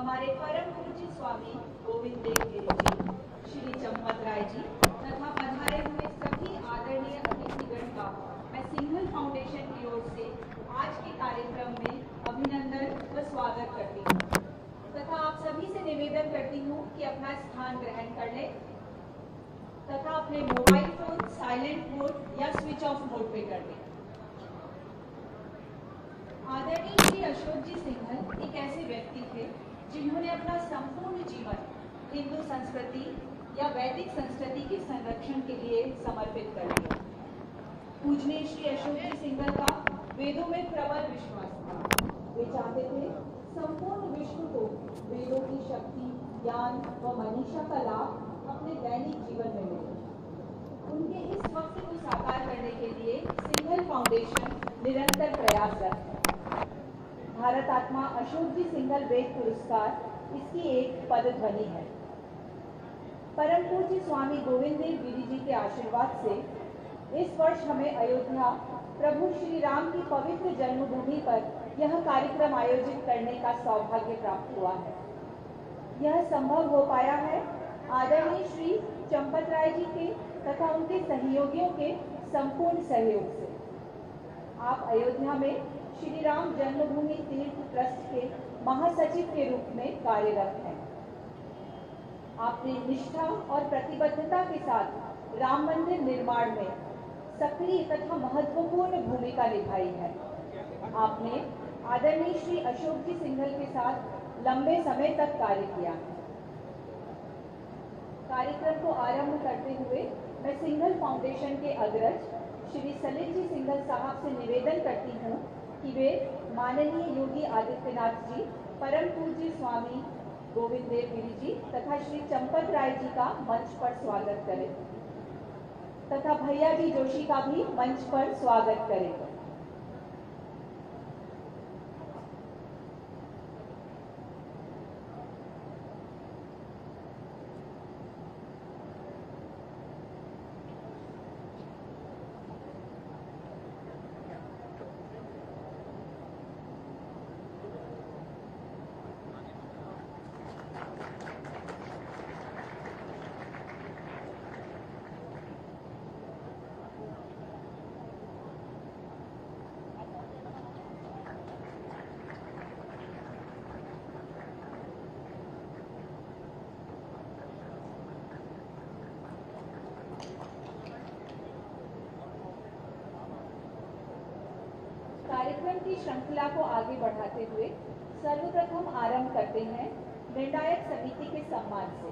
हमारे परम पूज्य स्वामी गोविंद देव गिरि जी, श्री चंपत राय जी तथा पधारे हुए सभी आदरणीय अतिथिगण का मैं सिंघल फाउंडेशन की ओर से आज के कार्यक्रम में अभिनंदन व स्वागत करती हूँ तथा आप सभी से निवेदन करती हूँ कि अपना स्थान ग्रहण कर लें तथा अपने मोबाइल फोन साइलेंट मोड या स्विच ऑफ मोड पे कर दें। आदरणीय श्री अशोक जी सिंघल एक ऐसे व्यक्ति थे जिन्होंने अपना संपूर्ण जीवन हिंदू संस्कृति या वैदिक संस्कृति के संरक्षण के लिए समर्पित कर दिया। पूजनीय श्री अशोक जी सिंघल का वेदों में प्रबल विश्वास था। वे चाहते थे संपूर्ण विश्व को वेदों की शक्ति, ज्ञान व मनीषा का लाभ अपने दैनिक जीवन में मिले। उनके इस स्वप्न को साकार करने के लिए सिंघल फाउंडेशन निरंतर प्रयासरत है। भारत आत्मा अशोक जी सिंघल वेद पुरस्कार इसकी एक पदध्वनि है। परम पूज्य स्वामी गोविंद देव गिरि जी के आशीर्वाद से इस वर्ष हमें अयोध्या प्रभु श्री राम की पवित्र जन्मभूमि पर यह कार्यक्रम आयोजित करने का सौभाग्य प्राप्त हुआ है। यह संभव हो पाया है आदरणीय श्री चंपत राय जी के तथा उनके सहयोगियों के संपूर्ण सहयोग से। आप अयोध्या में श्री राम जन्मभूमि तीर्थ ट्रस्ट के महासचिव के रूप में कार्यरत हैं। आपने निष्ठा और प्रतिबद्धता के साथ राम मंदिर निर्माण में सक्रिय तथा महत्वपूर्ण भूमिका निभाई है। आपने आदरणीय श्री अशोक जी सिंघल के साथ लंबे समय तक कार्य किया है। कार्यक्रम को आरंभ करते हुए मैं सिंघल फाउंडेशन के अग्रज श्री सलिल जी सिंघल साहब से निवेदन करती हूँ कि वे माननीय योगी आदित्यनाथ जी, परम पूज्य स्वामी गोविंद देव गिरि जी तथा श्री चंपत राय जी का मंच पर स्वागत करें तथा भैया जी जोशी का भी मंच पर स्वागत करें। कार्यक्रम की श्रृंखला को आगे बढ़ाते हुए सर्वप्रथम आरंभ करते हैं निर्णायक समिति के सम्मान से।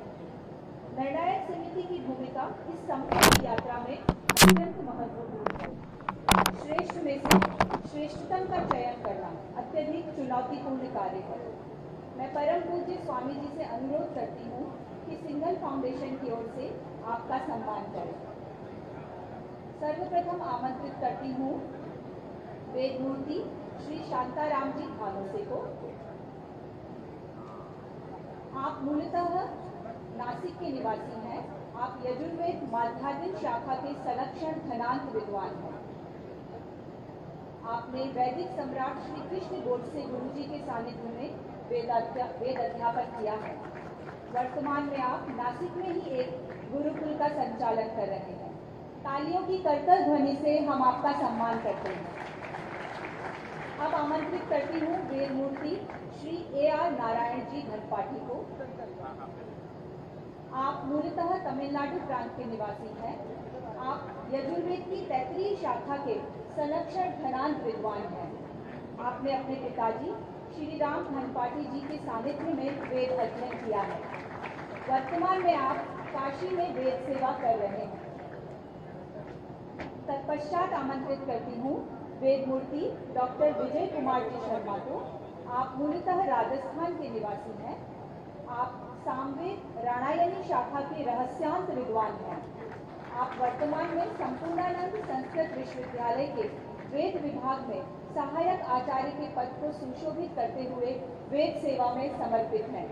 निर्णायक समिति की भूमिका इस संपूर्ण यात्रा में अत्यंत महत्वपूर्ण है। श्रेष्ठ में से श्रेष्ठतम का चयन करना अत्यधिक चुनौतीपूर्ण कार्य है। मैं परम पूज्य स्वामी जी से अनुरोध करती हूँ कि सिंघल फाउंडेशन की ओर से आपका सम्मान करें। सर्वप्रथम आमंत्रित करती हूँ वेद मूर्ति श्री शांताराम जी भानुसे को। आप मूलतः नासिक के निवासी हैं। आप यजुर्वेद माध्यान्ह शाखा के संरक्षण धनांत विद्वान हैं। आपने वैदिक सम्राट श्री कृष्ण गोडसे गुरु जी के सानिध्य में वेद अध्यापन किया है। वर्तमान में आप नासिक में ही एक गुरुकुल का संचालन कर रहे हैं। तालियों की करतल ध्वनि से हम आपका सम्मान करते हैं। अब आमंत्रित करती हूँ वेद मूर्ति श्री A.R. नारायण जी धनपाठी को। आप मूलतः तमिलनाडु प्रांत के निवासी हैं। आप यजुर्वेद की तैतरीय शाखा के संरक्षण धनांत विद्वान हैं। आपने अपने पिताजी श्री राम धनपाठी जी के सानिध्य में वेद अध्ययन किया है। वर्तमान में आप काशी में वेद सेवा कर रहे हैं। तत्पश्चात आमंत्रित करती हूँ वेद मूर्ति डॉक्टर विजय कुमार जी शर्मा को। आप मूलतः राजस्थान के निवासी हैं। आप सामवेद राणायणी शाखा के रहस्यांत विद्वान हैं। आप वर्तमान में संपूर्णानंद संस्कृत विश्वविद्यालय के वेद विभाग में सहायक आचार्य के पद को सुशोभित करते हुए वेद सेवा में समर्पित हैं।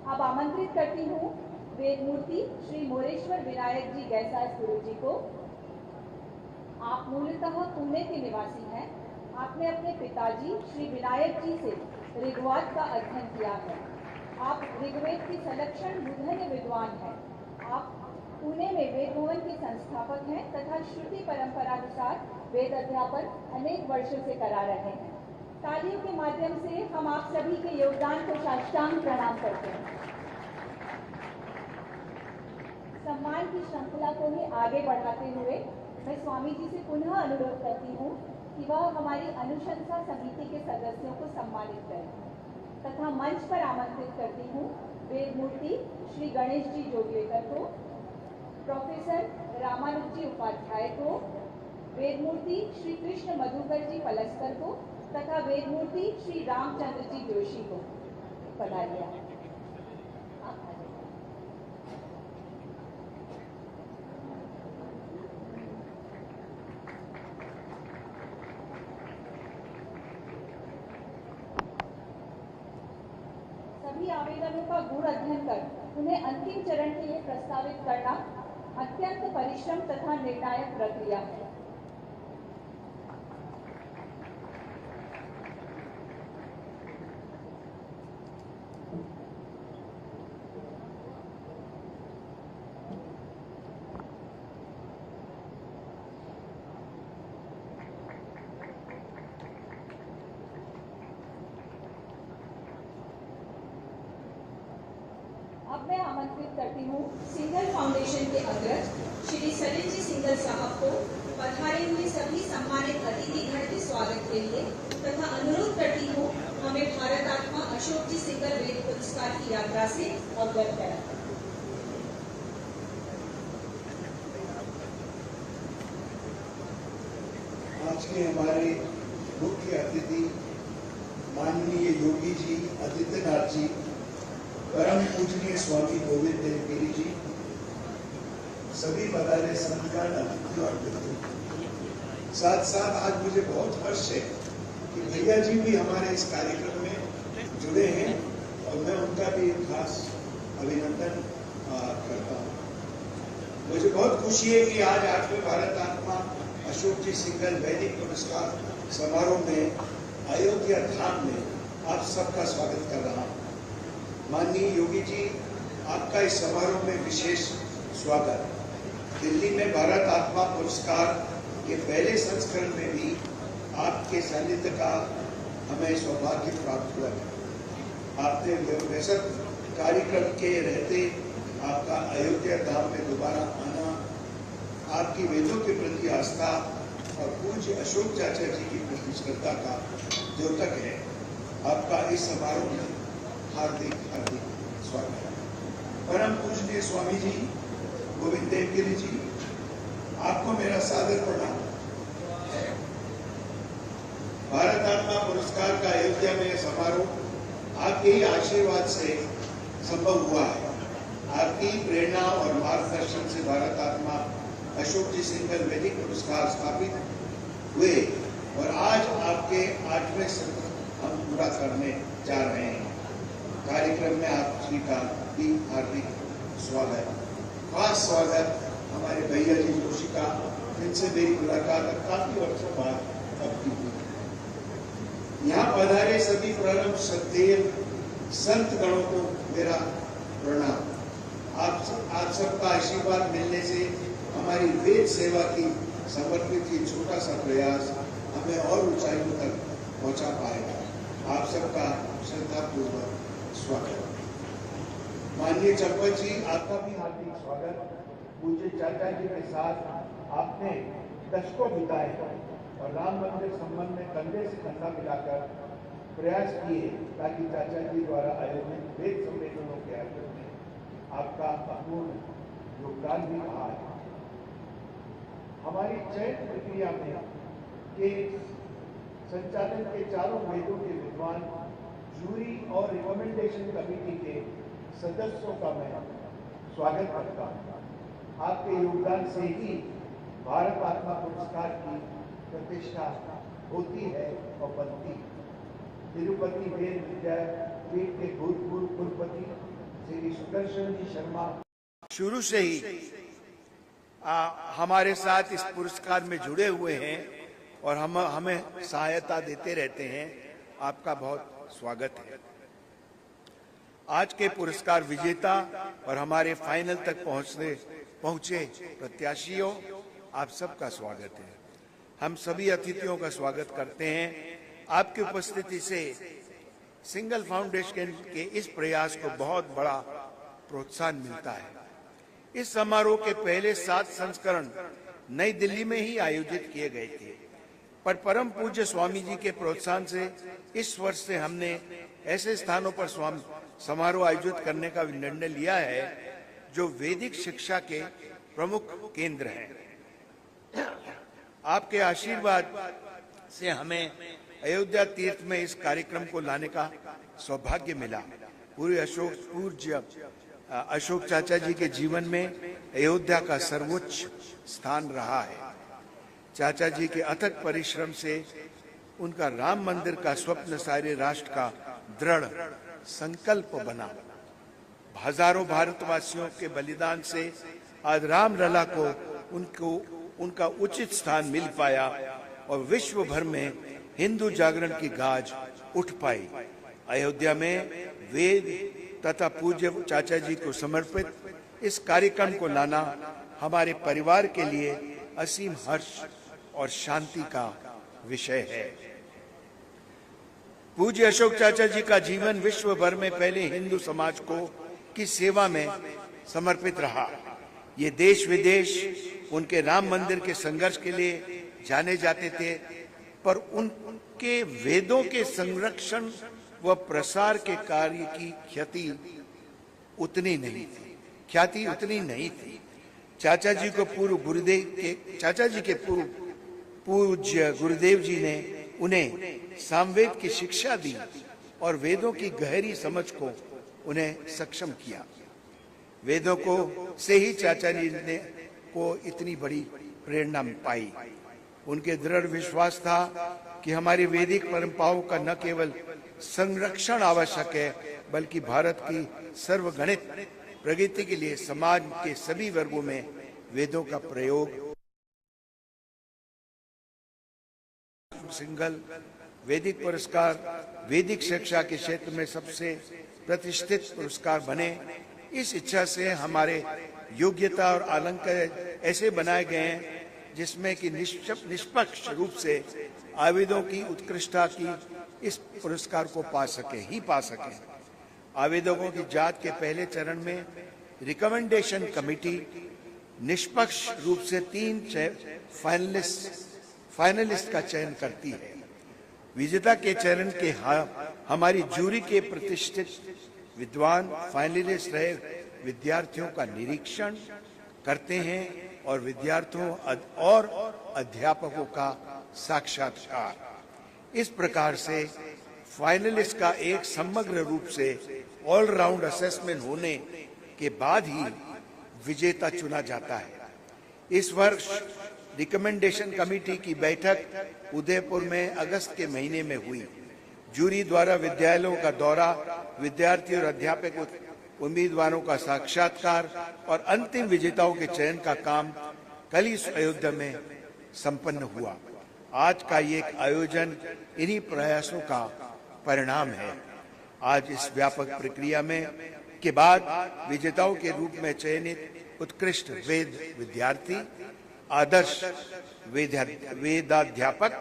अब आमंत्रित करती हूँ वेद मूर्ति श्री मोरेश्वर विनायक जी गैसास गुरु जी को। आप मूलतः पुणे के निवासी हैं। आपने अपने पिताजी श्री विनायक जी से ऋग्वेद का अध्ययन किया है। आप ऋग्वेद की संलक्षण मूर्धन्य विद्वान हैं। आप पुणे में वेद भवन के संस्थापक हैं तथा श्रुति परंपरानुसार वेद अध्यापन अनेक वर्षों से करा रहे हैं। तालियों के माध्यम से हम आप सभी के योगदान को साष्टांग प्रणाम करते हैं। सम्मान की श्रृंखला को ही आगे बढ़ाते हुए मैं स्वामी जी से पुनः अनुरोध करती हूँ कि वह हमारी अनुशंसा समिति के सदस्यों को सम्मानित करें तथा मंच पर आमंत्रित करती हूँ वेदमूर्ति श्री गणेश जी जोगलेकर को, प्रोफेसर रामानुज जी उपाध्याय को, वेदमूर्ति श्री कृष्ण मधुकर जी पलस्कर को तथा वेदमूर्ति श्री रामचंद्र जी जोशी को पधारिया। सभी आवेदनों का गूढ़ अध्ययन कर उन्हें अंतिम चरण के लिए प्रस्तावित करना अत्यंत परिश्रम तथा निर्णायक प्रक्रिया है। अब मैं आमंत्रित करती हूँ सिंघल फाउंडेशन के अध्यक्ष श्री सलिल जी सिंघल साहब को पधारे हुए सभी सम्मानित अतिथिगण के स्वागत के लिए तथा अनुरोध करती हूँ हमें भारत आत्मा अशोक जी सिंघल वेद पुरस्कार की यात्रा से अवगत कराएं। आज के हमारे मुख्य अतिथि माननीय योगी जी आदित्यनाथ जी, परम पूजनीय स्वामी गोविंद देव गिरी जी, सभी पधारे संतगण अतिथि और मित्र, साथ साथ आज मुझे बहुत हर्ष है कि भैया जी भी हमारे इस कार्यक्रम में जुड़े हैं और मैं उनका भी खास अभिनंदन करता हूँ। मुझे बहुत खुशी है कि आज 8वें भारत आत्मा अशोक जी सिंघल वैदिक पुरस्कार समारोह में अयोध्या धाम में आप सबका स्वागत कर रहा हूँ। माननीय योगी जी, आपका इस समारोह में विशेष स्वागत। दिल्ली में भारत आत्मा पुरस्कार के पहले संस्करण में भी आपके सानिध्य का हमें सौभाग्य प्राप्त हुआ है। आपने व्यसत कार्यक्रम के रहते आपका अयोध्या धाम में दोबारा आना, आपकी वेदों के प्रति आस्था और पूज्य अशोक चाचा जी की प्रति श्रद्धा का द्योतक है। आपका इस समारोह में हार्दिक हार्दिक स्वागत है। परम पूजनीय स्वामी जी गोविंद देव गिरी जी, आपको मेरा सादर प्रणाम। भारत आत्मा पुरस्कार का अयोध्या में समारोह आपके ही आशीर्वाद से संभव हुआ है। आपकी प्रेरणा और मार्गदर्शन से भारत आत्मा अशोक जी सिंघल वैदिक पुरस्कार स्थापित हुए और आज आपके 8वें सत्र हम पूरा करने जा रहे हैं। कार्यक्रम में आप श्री का भी हार्दिक स्वागत। खास स्वागत हमारे भैया जी जोशी का, जिनसे मेरी मुलाकात काफी वर्षों बाद अब की हुई। यहाँ पधारे सभी परम श्रद्धेय संत गणों को मेरा प्रणाम। आप सबका आशीर्वाद मिलने से हमारी वेद सेवा की समर्पित ये छोटा सा प्रयास हमें और ऊंचाइयों तक पहुंचा पाएगा। आप सबका श्रद्धापूर्वक स्वागत। माननीय चंपत जी, आपका भी हार्दिक स्वागत। पूज्य चाचा जी के साथ आपने दशकों बिताए और राम मंदिर संबंध में कंधे से कंधा मिलाकर प्रयास किए ताकि चाचा जी द्वारा आयोजित वेद सम्मेलनों के आयोजन में आपका अपूर्ण योगदान भी रहा है। हमारी चयन प्रक्रिया में के संचालन के चारों वेदों के विद्वान, जूरी और रिकमेंडेशन कमेटी के सदस्यों का मैं स्वागत करता हूँ। आपके योगदान से ही भारत आत्मा पुरस्कार की प्रतिष्ठा होती है और बनती है। तिरुपति वेद विद्यापीठ के भूतपूर्व कुलपति श्री सुदर्शन जी शर्मा शुरू से ही हमारे साथ इस पुरस्कार में जुड़े हुए हैं और हमें सहायता देते रहते हैं। आपका बहुत स्वागत है। आज के पुरस्कार विजेता और हमारे फाइनल तक पहुंचे प्रत्याशियों, आप सबका स्वागत है। हम सभी अतिथियों का स्वागत करते हैं। आपकी उपस्थिति से सिंगल फाउंडेशन के इस प्रयास को बहुत बड़ा प्रोत्साहन मिलता है। इस समारोह के पहले 7 संस्करण नई दिल्ली में ही आयोजित किए गए थे, पर परम पूज्य स्वामी जी के प्रोत्साहन से इस वर्ष से हमने ऐसे स्थानों पर समारोह आयोजित करने का निर्णय लिया है जो वैदिक शिक्षा के प्रमुख केंद्र हैं। आपके आशीर्वाद से हमें अयोध्या तीर्थ में इस कार्यक्रम को लाने का सौभाग्य मिला। पूज्य अशोक चाचा जी के जीवन में अयोध्या का सर्वोच्च स्थान रहा है। चाचा जी के अथक परिश्रम से उनका राम मंदिर का स्वप्न सारे राष्ट्र का दृढ़ संकल्प बना। हजारों भारतवासियों के बलिदान से आज रामलला को उनका उचित स्थान मिल पाया और विश्व भर में हिंदू जागरण की गाज उठ पाई। अयोध्या में वेद तथा पूज्य चाचा जी को समर्पित इस कार्यक्रम को लाना हमारे परिवार के लिए असीम हर्ष और शांति का विषय है। पूज्य अशोक चाचा जी का जीवन विश्व भर में पहले हिंदू समाज की सेवा में समर्पित रहा। ये देश विदेश उनके राम मंदिर के संघर्ष के लिए जाने जाते थे, पर उनके वेदों के संरक्षण व प्रसार के कार्य की ख्याति उतनी नहीं थी। चाचा जी के पूज्य गुरुदेव जी ने उन्हें सामवेद की शिक्षा दी और वेदों की गहरी समझ को उन्हें सक्षम किया। वेदों को से ही चाचा जी ने को इतनी बड़ी प्रेरणा पाई। उनके दृढ़ विश्वास था कि हमारी वैदिक परंपराओं का न केवल संरक्षण आवश्यक है, बल्कि भारत की सर्वगणित प्रगति के लिए समाज के सभी वर्गों में वेदों का प्रयोग। सिंगल वैदिक पुरस्कार वैदिक शिक्षा के क्षेत्र में सबसे प्रतिष्ठित पुरस्कार बने। इस इच्छा से हमारे योग्यता और अलंकार ऐसे बनाए गए हैं जिसमें कि निष्पक्ष रूप से आवेदकों की उत्कृष्टता की इस पुरस्कार को पा सके। आवेदकों की जांच के पहले चरण में रिकमेंडेशन कमेटी निष्पक्ष रूप से 3 फाइनलिस्ट का चयन करती है। विजेता के चरण के हमारी जूरी के प्रतिष्ठित विद्वान फाइनलिस्ट रहे विद्यार्थियों का निरीक्षण करते हैं और विद्यार्थियों और अध्यापकों का साक्षात्कार। इस प्रकार से फाइनलिस्ट का एक समग्र रूप से ऑलराउंड असेसमेंट होने के बाद ही विजेता चुना जाता है। इस वर्ष रिकमेंडेशन कमेटी की बैठक उदयपुर में अगस्त के महीने में हुई। जूरी द्वारा विद्यालयों का दौरा, विद्यार्थी और अध्यापक उम्मीदवारों का साक्षात्कार और अंतिम विजेताओं के चयन का काम कल ही अयोध्या में संपन्न हुआ। आज का ये आयोजन इन्हीं प्रयासों का परिणाम है। आज इस व्यापक प्रक्रिया में के बाद विजेताओं के रूप में चयनित उत्कृष्ट वेद विद्यार्थी, आदर्श वेदाध्यापक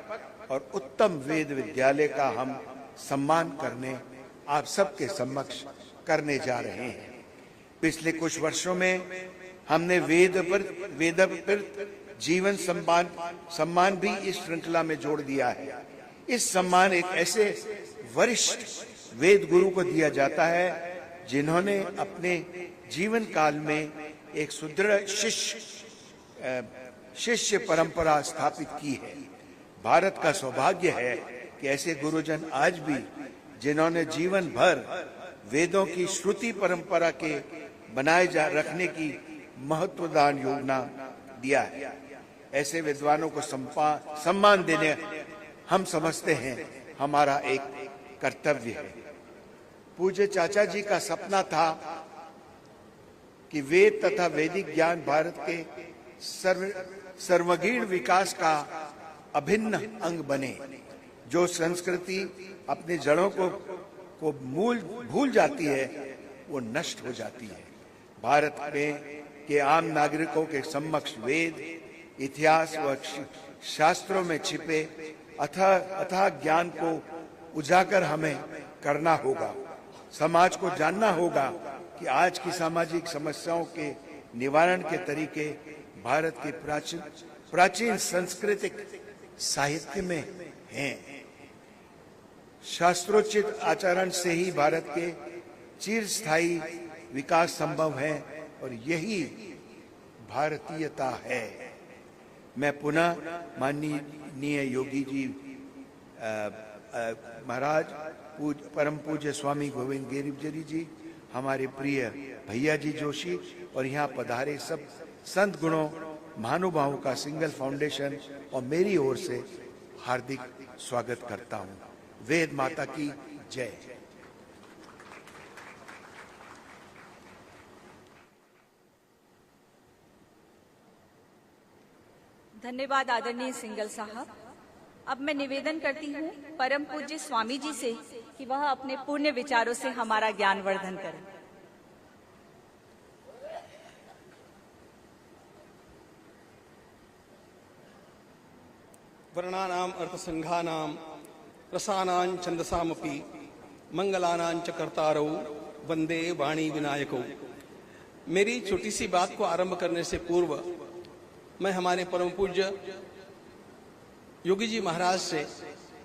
और उत्तम वेद विद्यालय का हम सम्मान करने आप सबके समक्ष करने जा रहे हैं। पिछले कुछ वर्षों में हमने वेद पर जीवन सम्मान भी इस श्रृंखला में जोड़ दिया है। इस सम्मान एक ऐसे वरिष्ठ वेद गुरु को दिया जाता है जिन्होंने अपने जीवन काल में एक सुदृढ़ शिष्य परंपरा स्थापित की है। भारत का सौभाग्य है कि ऐसे गुरुजन आज भी, जिन्होंने जीवन भर वेदों की श्रुति परंपरा के बनाए रखने की महत्वदान योगदान दिया है, ऐसे विद्वानों को सम्मान देने हम समझते हैं हमारा एक कर्तव्य है। पूज्य चाचा जी का सपना था कि वेद तथा वैदिक ज्ञान भारत के सर्वगीण विकास का अभिन्न अंग बने। जो संस्कृति अपनी जड़ों को को भूल जाती है, वो नष्ट हो जाती है। भारत में के आम नागरिकों के समक्ष वेद, इतिहास व शास्त्रों में छिपे अथाह ज्ञान को उजागर हमें करना होगा। समाज को जानना होगा कि आज की सामाजिक समस्याओं के निवारण के तरीके भारत के प्राचीन सांस्कृतिक साहित्य में हैं। शास्त्रोचित आचरण से ही भारत के चिरस्थायी विकास संभव है और यही भारतीयता है। मैं पुनः माननीय योगी जी महाराज, परम पूज्य स्वामी गोविंद गिरिधर जी, हमारे प्रिय भैया जी जोशी और यहाँ पधारे सब संत गुणों महानुभावों का सिंगल फाउंडेशन और मेरी ओर से हार्दिक स्वागत करता हूँ। वेद माता की जय। धन्यवाद आदरणीय सिंगल साहब। अब मैं निवेदन करती हूँ परम पूज्य स्वामी जी से कि वह अपने पुण्य विचारों से हमारा ज्ञानवर्धन करें। वर्णानाम अर्थसंघानाम रसानां छंदसामपि मंगलानां च कर्तारौ वंदे वाणी विनायकौ। मेरी छोटी सी बात को आरंभ करने से पूर्व मैं हमारे परम पूज्य योगी जी महाराज से,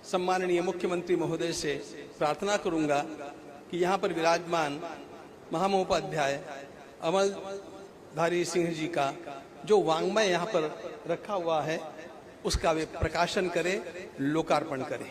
सम्माननीय मुख्यमंत्री महोदय से प्रार्थना करूंगा कि यहाँ पर विराजमान महामहोपाध्याय अमलधारी सिंह जी का जो वांग्मय यहाँ पर रखा हुआ है उसका वे प्रकाशन करें, लोकार्पण करें।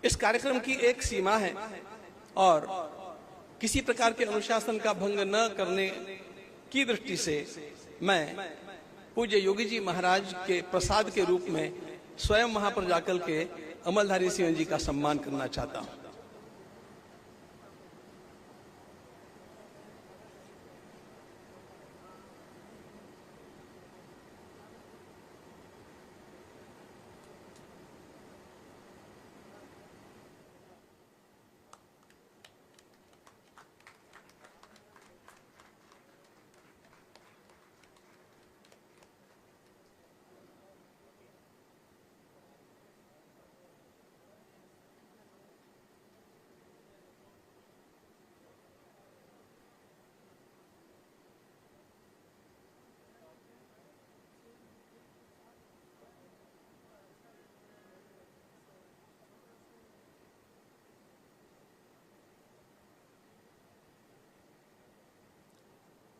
इस कार्यक्रम की एक सीमा है और किसी प्रकार के अनुशासन का भंग न करने की दृष्टि से मैं पूज्य योगी जी महाराज के प्रसाद के रूप में स्वयं वहां पर जाकर के अमलधारी सिंह जी का सम्मान करना चाहता हूं।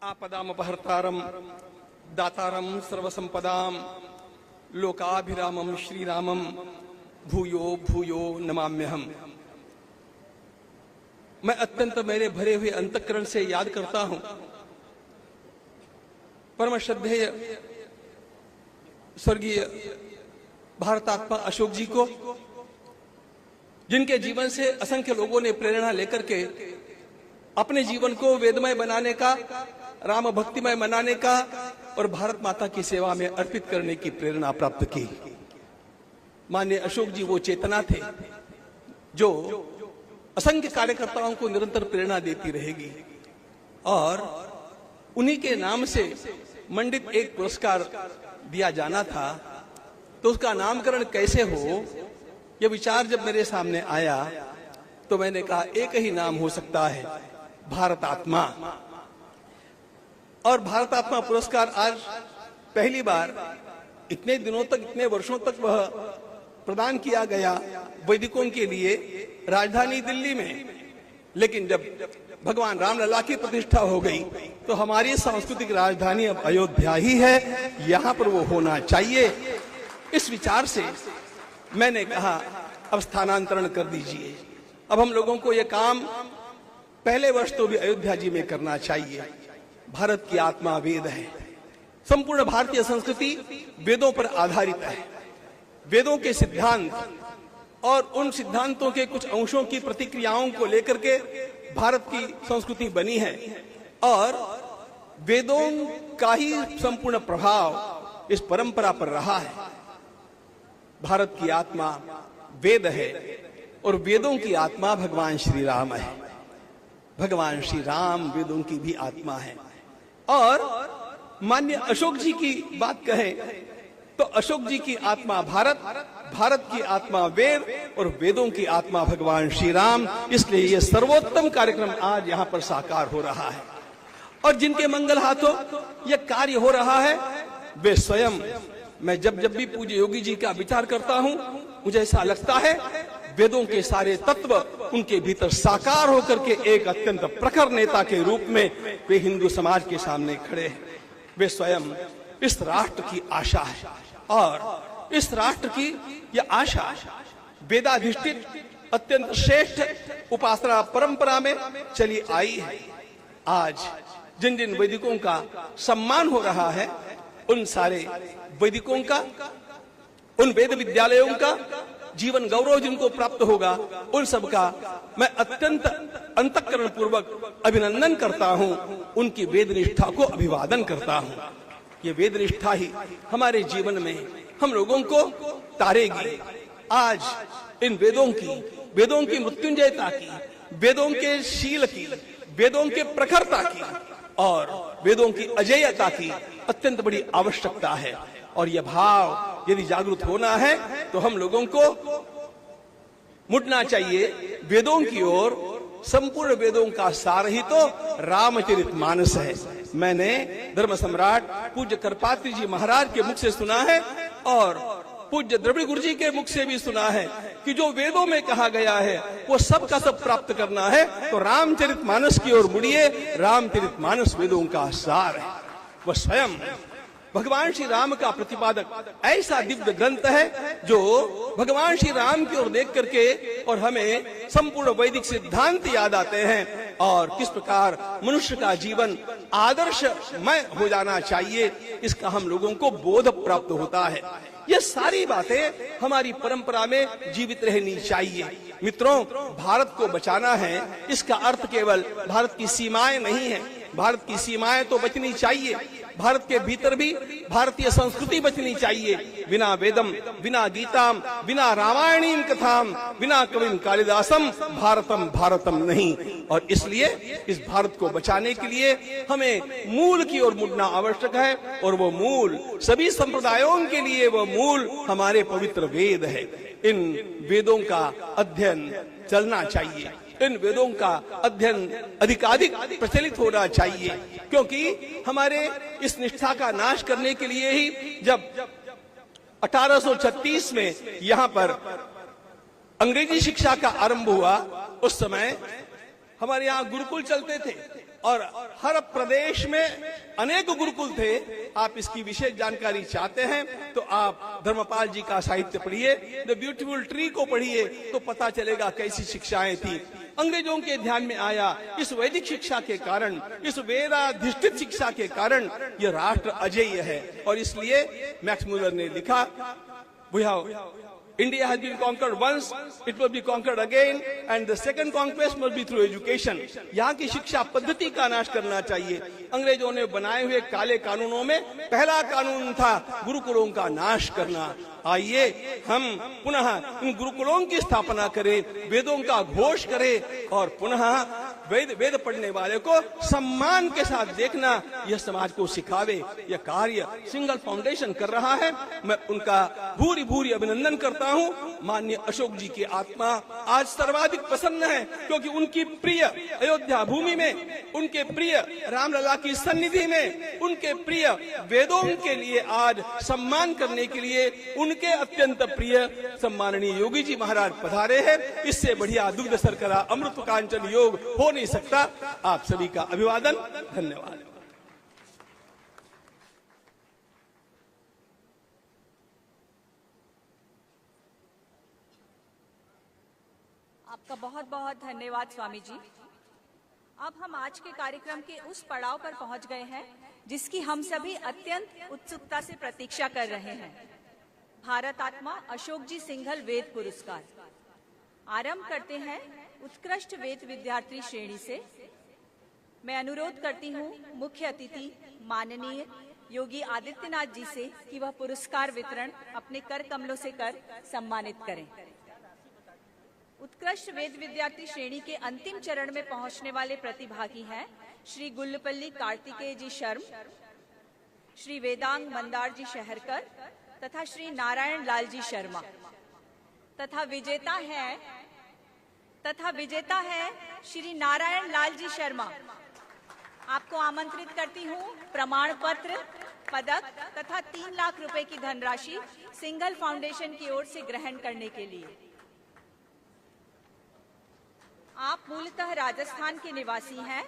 आपदामपहर्तारम दातारम सर्वसंपदाम लोकाभिरामम श्रीरामम भूयो भूयो नमाम्यहम। मैं अत्यंत मेरे भरे हुए अंतःकरण से याद करता हूं परम श्रद्धेय स्वर्गीय भारतात्मा अशोक जी को, जिनके जीवन से असंख्य लोगों ने प्रेरणा लेकर के अपने जीवन को वेदमय बनाने का, राम भक्तिमय बनाने का और भारत माता की सेवा में अर्पित करने की प्रेरणा प्राप्त की। माननीय अशोक जी वो चेतना थे जो असंख्य कार्यकर्ताओं को निरंतर प्रेरणा देती रहेगी और उन्हीं के नाम से मंडित एक पुरस्कार दिया जाना था, तो उसका नामकरण कैसे हो, यह विचार जब मेरे सामने आया तो मैंने कहा एक ही नाम हो सकता है, भारत आत्मा। और भारत आत्मा पुरस्कार आज पहली बार इतने दिनों तक, इतने वर्षों तक वह प्रदान किया गया वैदिकों के लिए राजधानी दिल्ली में, लेकिन जब भगवान रामलला की प्रतिष्ठा हो गई तो हमारी सांस्कृतिक राजधानी अब अयोध्या ही है, यहाँ पर वो होना चाहिए। इस विचार से मैंने कहा अब स्थानांतरण कर दीजिए। अब हम लोगों को यह काम पहले वर्ष तो भी अयोध्या जी में करना चाहिए। भारत की आत्मा वेद है। संपूर्ण भारतीय संस्कृति वेदों पर आधारित है। वेदों के सिद्धांत और उन सिद्धांतों के कुछ अंशों की प्रतिक्रियाओं को लेकर के भारत की संस्कृति बनी है और वेदों का ही संपूर्ण प्रभाव इस परंपरा पर रहा है। भारत की आत्मा वेद है और वेदों की आत्मा भगवान श्री राम है। भगवान श्री राम वेदों की भी आत्मा है। और मान्य अशोक जी की बात कहें तो अशोक जी की आत्मा भारत, भारत की आत्मा वेद और वेदों की आत्मा भगवान श्री राम। इसलिए यह सर्वोत्तम कार्यक्रम आज यहाँ पर साकार हो रहा है और जिनके मंगल हाथों यह कार्य हो रहा है वे स्वयं, मैं जब भी पूज्य योगी जी का विचार करता हूँ मुझे ऐसा लगता है वेदों के सारे तत्व उनके भीतर साकार होकर के एक अत्यंत प्रखर नेता के रूप में वे हिंदू समाज के सामने खड़े हैं। वे स्वयं इस राष्ट्र की आशा है और इस राष्ट्र की यह आशा वेदाधिष्ठित अत्यंत श्रेष्ठ उपासना परंपरा में चली आई है। आज जिन जिन वैदिकों का सम्मान हो रहा है उन सारे वैदिकों का, उन वेद विद्यालयों का जीवन गौरव जिनको प्राप्त होगा उन सब का मैं अत्यंत अंतःकरण पूर्वक अभिनंदन करता हूं, उनकी वेद निष्ठा को अभिवादन करता हूं। ये वेद निष्ठा ही हमारे जीवन में हम लोगों को तारेगी। आज इन वेदों की मृत्युंजयता की, वेदों के शील की, वेदों के प्रखरता की और वेदों की अजेयता की अत्यंत बड़ी आवश्यकता है। और यह भाव यदि जागृत होना है तो हम लोगों को मुड़ना चाहिए वेदों की ओर। संपूर्ण वेदों का सार ही तो रामचरितमानस है। मैंने धर्म सम्राट पूज्य करपात्री जी महाराज के मुख से सुना है और पूज्य द्रविड़ गुरु जी के मुख से भी सुना है कि जो वेदों में कहा गया है वो सब का सब प्राप्त करना है तो रामचरितमानस की ओर मुड़िए। रामचरितमानस वेदों का सार है। वह स्वयं भगवान श्री राम का प्रतिपादक ऐसा दिव्य ग्रंथ है जो भगवान श्री राम की ओर देख करके और हमें संपूर्ण वैदिक सिद्धांत याद आते हैं और किस प्रकार मनुष्य का जीवन आदर्शमय हो जाना चाहिए इसका हम लोगों को बोध प्राप्त होता है। ये सारी बातें हमारी परंपरा में जीवित रहनी चाहिए। मित्रों, भारत को बचाना है इसका अर्थ केवल भारत की सीमाएं नहीं है। भारत की सीमाएं तो बचनी चाहिए, भारत के भीतर भी भारतीय संस्कृति बचनी चाहिए। बिना वेदम, बिना गीताम, बिना रामायणीम कथाम, बिना कविम कालिदासम भारतम भारतम नहीं। और इसलिए इस भारत को बचाने के लिए हमें मूल की ओर मुड़ना आवश्यक है और वो मूल सभी संप्रदायों के लिए वो मूल हमारे पवित्र वेद है। इन वेदों का अध्ययन चलना चाहिए। इन वेदों का अध्ययन अधिकाधिक प्रचलित होना चाहिए क्योंकि हमारे इस निष्ठा का नाश करने के लिए ही जब 1836 में यहाँ पर अंग्रेजी शिक्षा का आरंभ हुआ उस समय हमारे यहाँ गुरुकुल चलते थे और हर प्रदेश में अनेक गुरुकुल थे। आप इसकी विशेष जानकारी चाहते हैं तो आप धर्मपाल जी का साहित्य पढ़िए, द ब्यूटीफुल ट्री को पढ़िए तो पता चलेगा कैसी शिक्षाएं थी। अंग्रेजों के ध्यान में आया इस वैदिक शिक्षा के कारण, इस वेदाधिष्ठित शिक्षा के कारण यह राष्ट्र अजेय है। और इसलिए मैक्स मुलर ने लिखा, India has been conquered once, it will be conquered again, and the second conquest must be through education. यहाँ की शिक्षा पद्धति का नाश करना चाहिए। अंग्रेजों ने बनाए हुए काले कानूनों में पहला कानून था गुरुकुलों का नाश करना। आइए हम पुनः इन गुरुकुलों की स्थापना करें, वेदों का घोष करें और पुनः वेद पढ़ने वाले को सम्मान के साथ देखना, यह समाज को सिखावे। यह कार्य सिंगल फाउंडेशन कर रहा है। मैं उनका भूरी भूरी अभिनंदन करता हूं। माननीय अशोक जी की आत्मा आज सर्वाधिक प्रसन्न है, क्योंकि उनकी प्रिय अयोध्या भूमि में, उनके प्रिय रामलला की सन्निधि में, उनके प्रिय वेदों के लिए आज सम्मान करने के लिए उनके अत्यंत प्रिय सम्माननीय योगी जी महाराज पधारे हैं। इससे बढ़िया दुग्ध शर्करा अमृत कांचन योग हो नहीं सकता। आप सभी का अभिवादन, धन्यवाद। आपका बहुत बहुत धन्यवाद स्वामी जी। अब हम आज के कार्यक्रम के उस पड़ाव पर पहुंच गए हैं जिसकी हम सभी अत्यंत उत्सुकता से प्रतीक्षा कर रहे हैं। भारत आत्मा अशोक जी सिंघल वेद पुरस्कार। आरंभ करते हैं उत्कृष्ट वेद विद्यार्थी श्रेणी से। मैं अनुरोध करती हूं मुख्य अतिथि माननीय योगी आदित्यनाथ जी से कि वह पुरस्कार वितरण अपने कर कमलों से कर सम्मानित करें। उत्कृष्ट वेद विद्यार्थी श्रेणी के अंतिम चरण में पहुंचने वाले प्रतिभागी हैं श्री गुल्लपल्ली कार्तिकेय जी शर्म, श्री वेदांग मंदार जी शहरकर तथा श्री नारायण लाल जी शर्मा तथा विजेता है श्री नारायण लाल जी शर्मा। आपको आमंत्रित करती हूं प्रमाण पत्र, पदक तथा 3 लाख रुपए की धनराशि सिंघल फाउंडेशन की ओर से ग्रहण करने के लिए। आप मूलतः राजस्थान के निवासी हैं।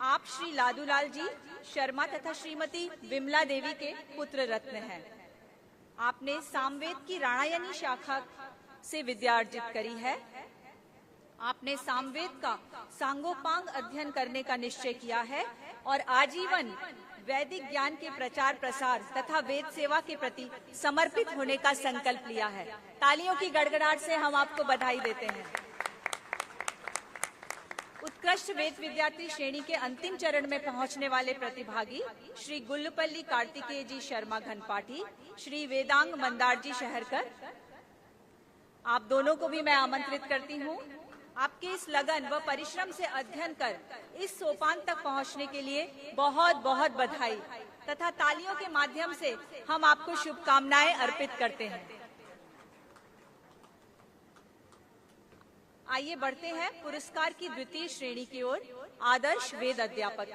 आप श्री लादूलाल जी शर्मा तथा श्रीमती विमला देवी के पुत्र रत्न हैं। आपने सामवेद की राणायनी शाखा से विद्या अर्जित करी है। आपने सामवेद का सांगोपांग अध्ययन करने का निश्चय किया है और आजीवन वैदिक ज्ञान के प्रचार प्रसार तथा वेद सेवा के प्रति समर्पित होने का संकल्प लिया है। तालियों की गड़गड़ाहट से हम आपको बधाई देते हैं। उत्कृष्ट वेद विद्यार्थी श्रेणी के अंतिम चरण में पहुंचने वाले प्रतिभागी श्री गुल्लपल्ली कार्तिकेय जी शर्मा घनपाठी, श्री वेदांग मंदार जी शहरकर। आप दोनों को भी मैं आमंत्रित करती हूं। आपके इस लगन व परिश्रम से अध्ययन कर इस सोपान तक पहुंचने के लिए बहुत बहुत बधाई तथा तालियों के माध्यम से हम आपको शुभकामनाएं अर्पित करते हैं। आइए बढ़ते हैं पुरस्कार की द्वितीय श्रेणी की ओर। आदर्श वेद अध्यापक।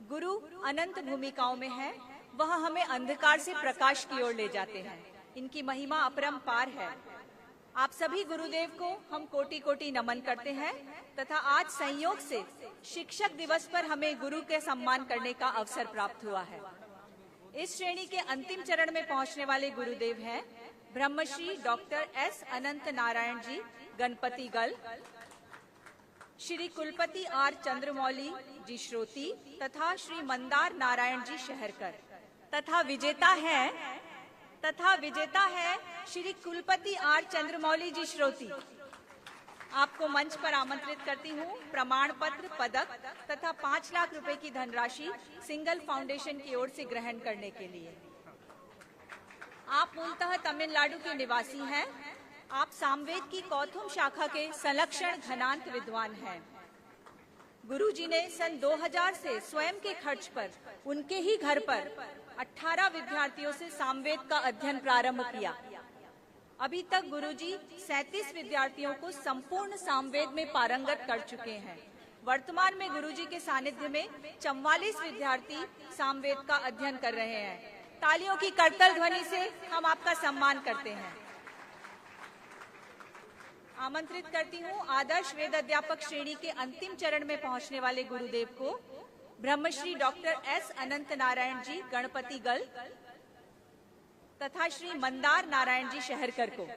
गुरु अनंत भूमिकाओं में है, वह हमें अंधकार से प्रकाश की ओर ले जाते हैं। इनकी महिमा अपरंपार है। आप सभी गुरुदेव को हम कोटि कोटि नमन करते हैं तथा आज संयोग से शिक्षक दिवस पर हमें गुरु के सम्मान करने का अवसर प्राप्त हुआ है। इस श्रेणी के अंतिम चरण में पहुंचने वाले गुरुदेव हैं ब्रह्मश्री डॉक्टर एस अनंत नारायण जी गणपतिगल, श्री कुलपति आर चंद्रमौली जी श्रोती तथा श्री मंदार नारायण जी शहरकर तथा विजेता है श्री कुलपति आर चंद्रमौली जी श्रोती। आपको मंच पर आमंत्रित करती हूँ प्रमाण पत्र, पदक तथा 5 लाख रुपए की धनराशि सिंगल फाउंडेशन की ओर से ग्रहण करने के लिए। आप मूलतः तमिलनाडु के निवासी हैं। आप सामवेद की कौथुम शाखा के संलक्षण घनांत विद्वान हैं। गुरुजी ने सन 2000 से स्वयं के खर्च पर उनके ही घर पर 18 विद्यार्थियों से सामवेद का अध्ययन प्रारंभ किया। अभी तक गुरुजी 37 विद्यार्थियों को संपूर्ण सामवेद में पारंगत कर चुके हैं। वर्तमान में गुरुजी के सानिध्य में 44 विद्यार्थी सामवेद का अध्ययन कर रहे हैं। तालियों की करतल ध्वनि से हम आपका सम्मान करते हैं। आमंत्रित करती हूँ आदर्श वेद अध्यापक श्रेणी के अंतिम चरण में पहुंचने वाले गुरुदेव को ब्रह्मश्री डॉक्टर एस अनंत नारायण जी गणपतिगल तथा श्री मंदार नारायण जी शहरकर को।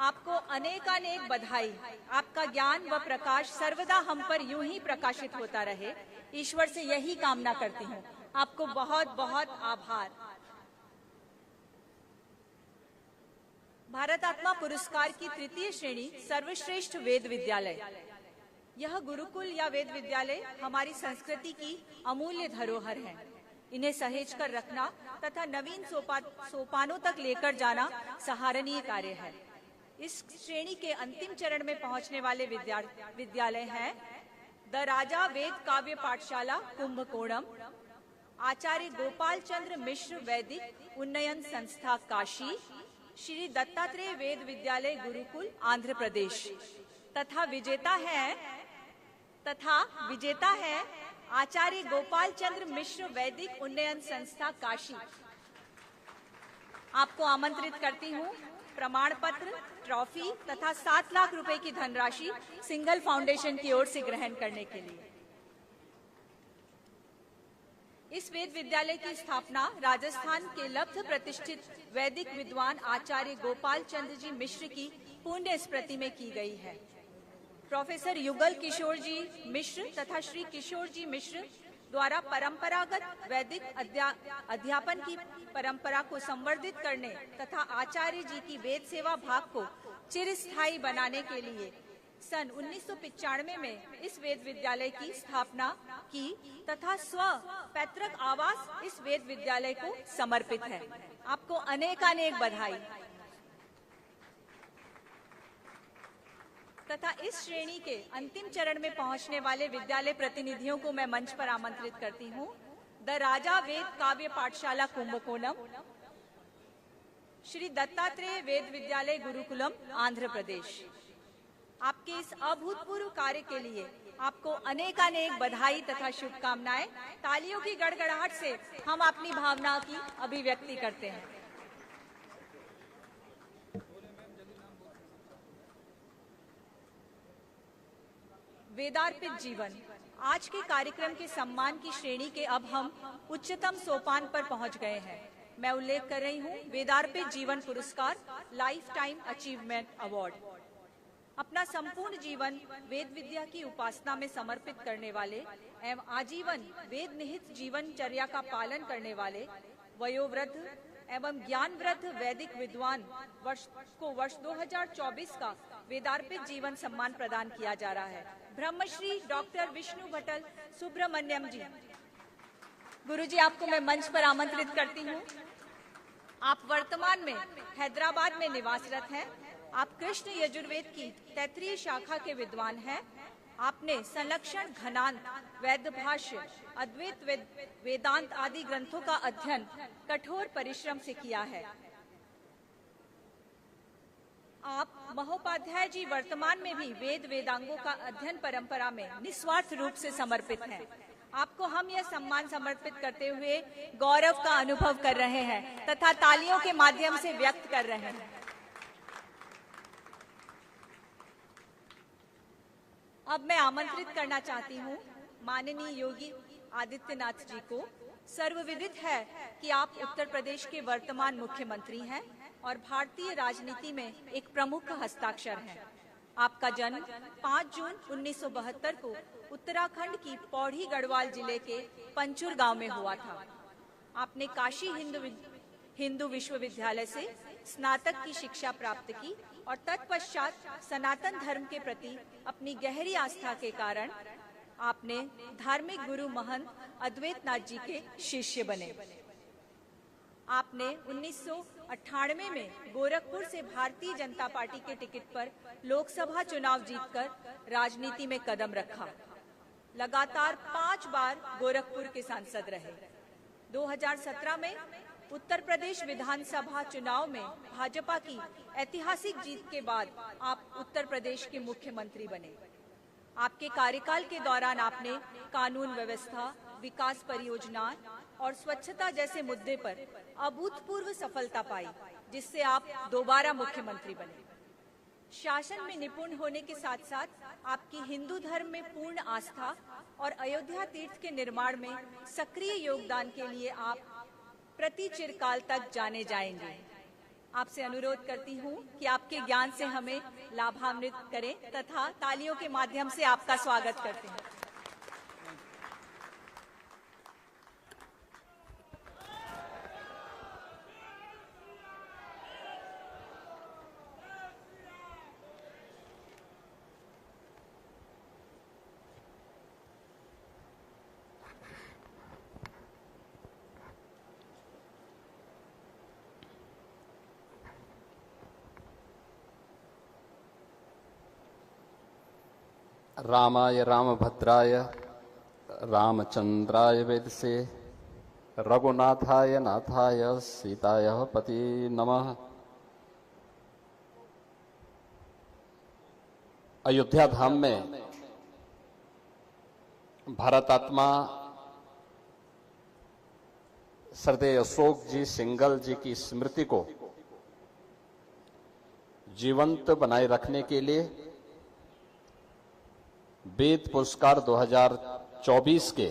आपको अनेकानेक बधाई। आपका ज्ञान व प्रकाश सर्वदा हम पर यूं ही प्रकाशित होता रहे, ईश्वर से यही कामना करती हूँ। आपको बहुत बहुत आभार। भारत आत्मा पुरस्कार की तृतीय श्रेणी सर्वश्रेष्ठ वेद विद्यालय। यह गुरुकुल या वेद विद्यालय हमारी संस्कृति की अमूल्य धरोहर है। इन्हें सहेज कर रखना तथा नवीन सोपानों तक लेकर जाना सराहनीय कार्य है। इस श्रेणी के अंतिम चरण में पहुंचने वाले विद्यालय हैं द राजा वेद काव्य पाठशाला कुंभकोणम, आचार्य गोपाल चंद्र मिश्र वैदिक उन्नयन संस्था काशी, श्री दत्तात्रेय वेद विद्यालय गुरुकुल आंध्र प्रदेश तथा विजेता है आचार्य गोपाल चंद्र मिश्र वैदिक उन्नयन संस्था काशी। आपको आमंत्रित करती हूँ प्रमाण पत्र, ट्रॉफी तथा 7 लाख रुपए की धनराशि सिंगल फाउंडेशन की ओर से ग्रहण करने के लिए। इस वेद विद्यालय की स्थापना राजस्थान के लब्ध प्रतिष्ठित वैदिक विद्वान आचार्य गोपाल चंद्र जी मिश्र की पुण्य स्मृति में की गई है। प्रोफेसर युगल किशोर जी मिश्र तथा श्री किशोर जी मिश्र द्वारा परंपरागत वैदिक अध्यापन की परंपरा को संवर्धित करने तथा आचार्य जी की वेद सेवा भाग को चिरस्थायी बनाने के लिए सन 1995 में इस वेद विद्यालय की स्थापना की तथा स्व पैतृक आवास इस वेद विद्यालय को समर्पित है। आपको अनेकानेक बधाई। तथा इस श्रेणी के अंतिम चरण में पहुंचने वाले विद्यालय प्रतिनिधियों को मैं मंच पर आमंत्रित करती हूं। द राजा वेद काव्य पाठशाला कुंभकोणम, श्री दत्तात्रेय वेद विद्यालय गुरुकुलम आंध्र प्रदेश। आपके इस अभूतपूर्व कार्य के लिए आपको अनेकानेक बधाई तथा शुभकामनाएं। तालियों की गड़गड़ाहट से हम अपनी भावना की अभिव्यक्ति करते हैं। वेदार्पित जीवन। आज के कार्यक्रम के सम्मान की श्रेणी के अब हम उच्चतम सोपान पर पहुंच गए हैं। मैं उल्लेख कर रही हूं वेदार्पित जीवन पुरस्कार लाइफ टाइम अचीवमेंट अवार्ड। अपना संपूर्ण जीवन वेद विद्या की उपासना में समर्पित करने वाले एवं आजीवन वेद निहित जीवनचर्या का पालन करने वाले वयोवृद्ध एवं ज्ञानवृद्ध वैदिक विद्वान वर्ष 2024 का वेदार्पित जीवन सम्मान प्रदान किया जा रहा है। ब्रह्मश्री डॉक्टर विष्णु भट्टल सुब्रमण्यम जी। गुरुजी, आपको मैं मंच पर आमंत्रित करती हूँ। आप वर्तमान में हैदराबाद में निवासरत हैं। आप कृष्ण यजुर्वेद की तैत्रीय शाखा के विद्वान हैं। आपने संलक्षण, घनांत, वैद्य भाष्य, अद्वैत वेदांत आदि ग्रंथों का अध्ययन कठोर परिश्रम से किया है। आप महोपाध्याय जी वर्तमान में भी वेद वेदांगों का अध्ययन परंपरा में निस्वार्थ रूप से समर्पित हैं। आपको हम यह सम्मान समर्पित करते हुए गौरव का अनुभव कर रहे हैं तथा तालियों के माध्यम से व्यक्त कर रहे हैं। अब मैं आमंत्रित करना चाहती हूँ माननीय योगी आदित्यनाथ जी को। सर्वविदित है कि आप उत्तर प्रदेश के वर्तमान मुख्यमंत्री हैं और भारतीय राजनीति में एक प्रमुख हस्ताक्षर हैं। आपका जन्म 5 जून 1972 को उत्तराखंड की पौड़ी गढ़वाल जिले के पंचुर गांव में हुआ था। आपने काशी हिंदू विश्वविद्यालय से स्नातक की शिक्षा प्राप्त की और तत्पश्चात सनातन धर्म के प्रति अपनी गहरी आस्था के कारण आपने धार्मिक गुरु महंत अद्वैतनाथ जी के शिष्य बने। आपने 1998 में गोरखपुर से भारतीय जनता पार्टी के टिकट पर लोकसभा चुनाव जीतकर राजनीति में कदम रखा। लगातार 5 बार गोरखपुर के सांसद रहे। 2017 में उत्तर प्रदेश विधानसभा चुनाव में भाजपा की ऐतिहासिक जीत के बाद आप उत्तर प्रदेश के मुख्यमंत्री बने। आपके कार्यकाल के दौरान आपने कानून व्यवस्था, विकास परियोजना और स्वच्छता जैसे मुद्दे पर अभूतपूर्व सफलता पाई, जिससे आप दोबारा मुख्यमंत्री बने। शासन में निपुण होने के साथ साथ आपकी हिंदू धर्म में पूर्ण आस्था और अयोध्या तीर्थ के निर्माण में सक्रिय योगदान के लिए आप प्रति चिरकाल तक जाने जाएंगे। आपसे अनुरोध करती हूँ कि आपके ज्ञान से हमें लाभान्वित करें तथा तालियों के माध्यम से आपका स्वागत करते हैं। रामाय रामभद्राय रामचंद्राय वेदसे रघुनाथाय नाथाय सीताय पति नमः। अयोध्या धाम में भारत आत्मा श्रद्धेय अशोक जी सिंघल जी की स्मृति को जीवंत बनाए रखने के लिए वेद पुरस्कार 2024 के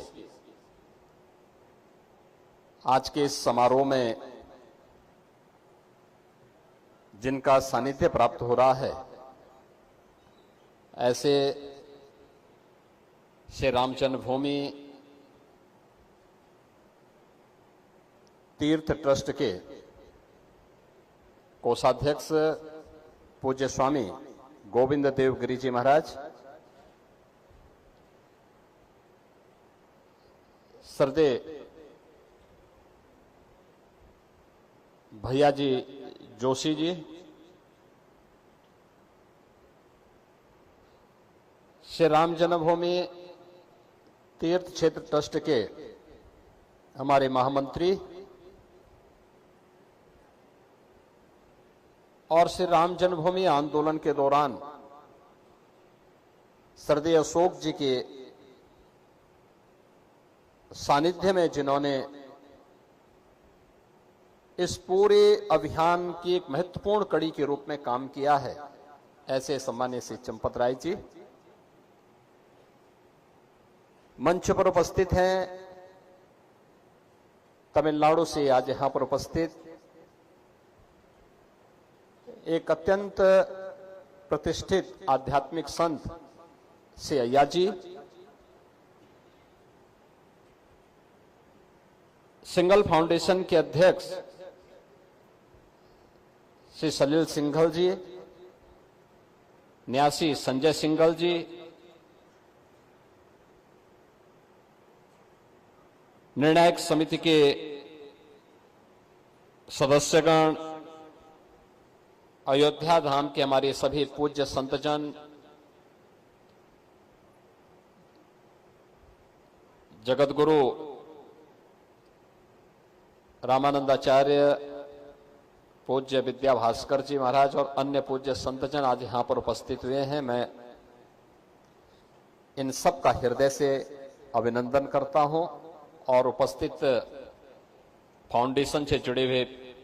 आज के इस समारोह में जिनका सानिध्य प्राप्त हो रहा है, ऐसे श्री राम जन्मभूमि तीर्थ ट्रस्ट के कोषाध्यक्ष पूज्य स्वामी गोविंद देव गिरी जी महाराज, श्रद्धेय भैया जी जोशी जी, श्री राम जन्मभूमि तीर्थ क्षेत्र ट्रस्ट के हमारे महामंत्री और श्री राम जन्मभूमि आंदोलन के दौरान श्रद्धेय अशोक जी के सानिध्य में जिन्होंने इस पूरे अभियान की एक महत्वपूर्ण कड़ी के रूप में काम किया है, ऐसे सम्मान्य श्री चंपत राय जी मंच पर उपस्थित हैं। तमिलनाडु से आज यहां पर उपस्थित एक अत्यंत प्रतिष्ठित आध्यात्मिक संत श्री अय्या जी, सिंघल फाउंडेशन के अध्यक्ष श्री सलील सिंघल जी, न्यासी संजय सिंघल जी, निर्णायक समिति के सदस्यगण, अयोध्या धाम के हमारे सभी पूज्य संतजन, जगतगुरु रामानंदाचार्य पूज्य विद्या भास्कर जी महाराज और अन्य पूज्य संतजन आज यहां पर उपस्थित हुए हैं। मैं इन सब का हृदय से अभिनंदन करता हूं और उपस्थित फाउंडेशन से जुड़े हुए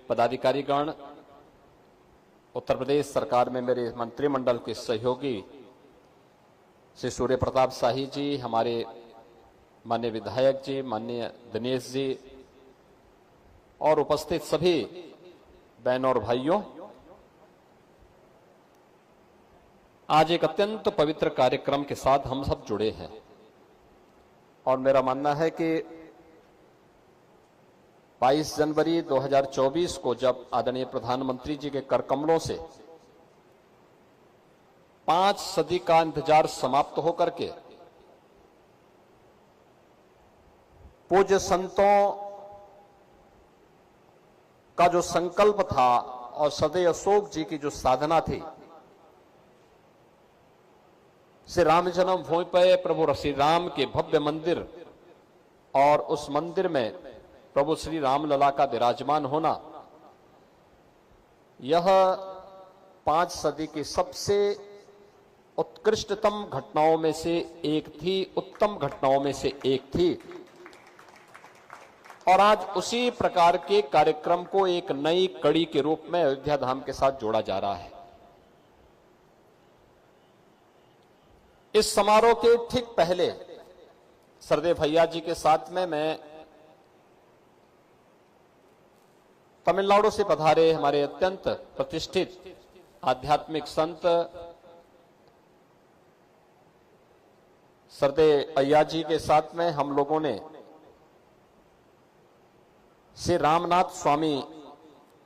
पदाधिकारीगण, उत्तर प्रदेश सरकार में मेरे मंत्रिमंडल के सहयोगी श्री सूर्य प्रताप शाही जी, हमारे माननीय विधायक जी, माननीय दिनेश जी और उपस्थित सभी बहनों और भाइयों, आज एक अत्यंत पवित्र कार्यक्रम के साथ हम सब जुड़े हैं और मेरा मानना है कि 22 जनवरी 2024 को जब आदरणीय प्रधानमंत्री जी के कर कमलों से 5 सदी का इंतजार समाप्त होकर के पूज्य संतों का जो संकल्प था और श्रद्धेय अशोक जी की जो साधना थी, श्री राम जन्मभूमि पर प्रभु श्री राम के भव्य मंदिर और उस मंदिर में प्रभु श्री रामलला का विराजमान होना, यह 5 सदी की सबसे उत्कृष्टतम घटनाओं में से एक थी, उत्तम घटनाओं में से एक थी। और आज उसी प्रकार के कार्यक्रम को एक नई कड़ी के रूप में अयोध्या धाम के साथ जोड़ा जा रहा है। इस समारोह के ठीक पहले श्रद्धेय भैया जी के साथ में मैं तमिलनाडु से पधारे हमारे अत्यंत प्रतिष्ठित आध्यात्मिक संत श्रद्धेय अय्या जी के साथ में हम लोगों ने श्री रामनाथ स्वामी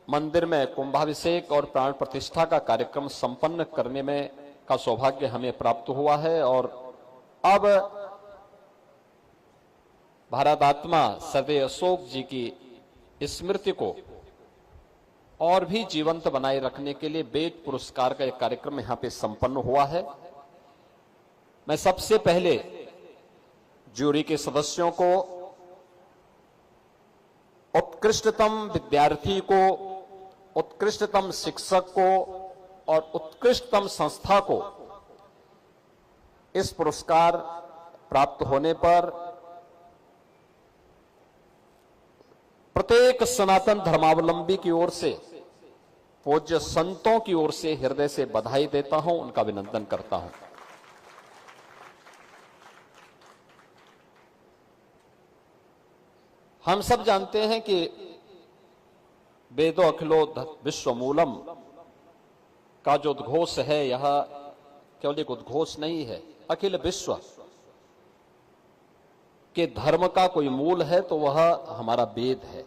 मंदिर में कुंभाभिषेक और प्राण प्रतिष्ठा का कार्यक्रम संपन्न करने में का सौभाग्य हमें प्राप्त हुआ है। और अब भारत आत्मा श्रद्धेय अशोक जी की स्मृति को और भी जीवंत बनाए रखने के लिए वेद पुरस्कार का एक कार्यक्रम यहां पे संपन्न हुआ है। मैं सबसे पहले जूरी के सदस्यों को, उत्कृष्टतम विद्यार्थी को, उत्कृष्टतम शिक्षक को और उत्कृष्टतम संस्था को इस पुरस्कार प्राप्त होने पर प्रत्येक सनातन धर्मावलंबी की ओर से, पूज्य संतों की ओर से हृदय से बधाई देता हूं, उनका अभिनंदन करता हूं। हम सब जानते हैं कि वेदो अखिलो विश्वमूलम का जो उद्घोष है, यह केवल एक उद्घोष नहीं है। अखिल विश्व के धर्म का कोई मूल है तो वह हमारा वेद है।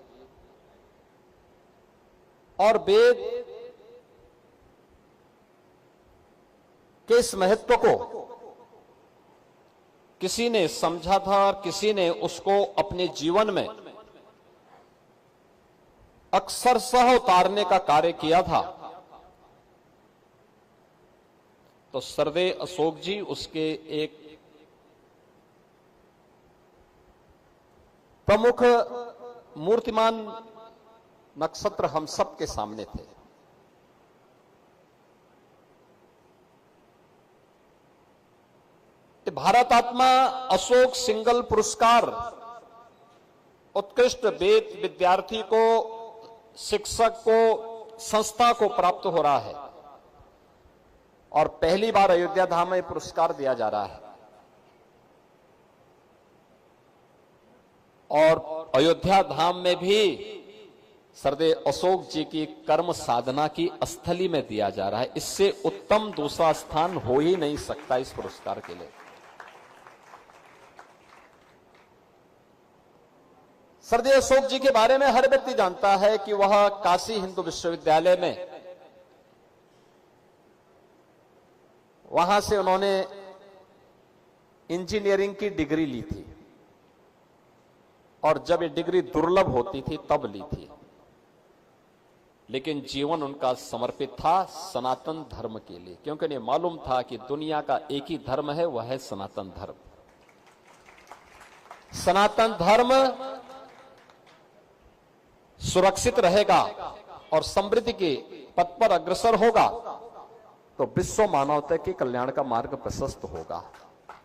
और वेद के इस महत्व को किसी ने समझा था और किसी ने उसको अपने जीवन में अक्षरशः उतारने का कार्य किया था। तो सरदे अशोक जी उसके एक प्रमुख मूर्तिमान नक्षत्र हम सब के सामने थे। भारत आत्मा अशोक सिंगल पुरस्कार उत्कृष्ट वेद विद्यार्थी को, शिक्षक को, संस्था को प्राप्त हो रहा है और पहली बार अयोध्या धाम में पुरस्कार दिया जा रहा है। और अयोध्या धाम में भी सरदे अशोक जी की कर्म साधना की स्थली में दिया जा रहा है। इससे उत्तम दूसरा स्थान हो ही नहीं सकता इस पुरस्कार के लिए। सरदे अशोक जी के बारे में हर व्यक्ति जानता है कि वह काशी हिंदू विश्वविद्यालय में, वहां से उन्होंने इंजीनियरिंग की डिग्री ली थी और जब ये डिग्री दुर्लभ होती थी तब ली थी। लेकिन जीवन उनका समर्पित था सनातन धर्म के लिए, क्योंकि उन्हें मालूम था कि दुनिया का एक ही धर्म है, वह है सनातन धर्म। सनातन धर्म सुरक्षित रहेगा और समृद्धि के पथ पर अग्रसर होगा तो विश्व मानवता के कल्याण का मार्ग प्रशस्त होगा।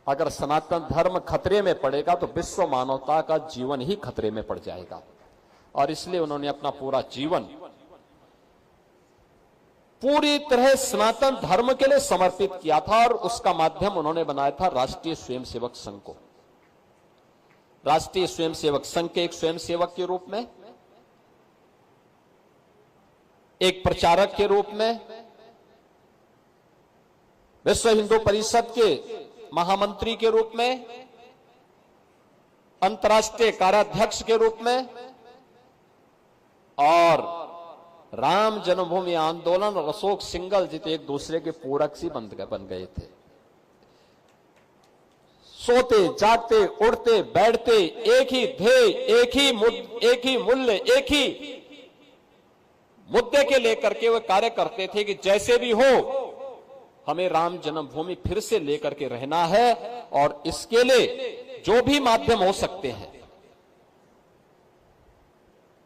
अगर सनातन धर्म खतरे में पड़ेगा तो विश्व मानवता का जीवन ही खतरे में पड़ जाएगा। और इसलिए उन्होंने अपना पूरा जीवन पूरी तरह सनातन धर्म के लिए समर्पित किया था और उसका माध्यम उन्होंने बनाया था राष्ट्रीय स्वयंसेवक संघ को। राष्ट्रीय स्वयंसेवक संघ के एक स्वयंसेवक के रूप में, एक प्रचारक के रूप में, विश्व हिंदू परिषद के महामंत्री के रूप में, अंतर्राष्ट्रीय कार्याध्यक्ष के रूप में और राम जन्मभूमि आंदोलन और अशोक सिंगल जी एक दूसरे के पूरक सी बन गए थे। सोते जागते उड़ते बैठते एक ही ध्येय, एक ही मूल्य, एक ही मुद्दे के लेकर के वे कार्य करते थे कि जैसे भी हो हमें राम जन्मभूमि फिर से लेकर के रहना है और इसके लिए जो भी माध्यम हो सकते हैं,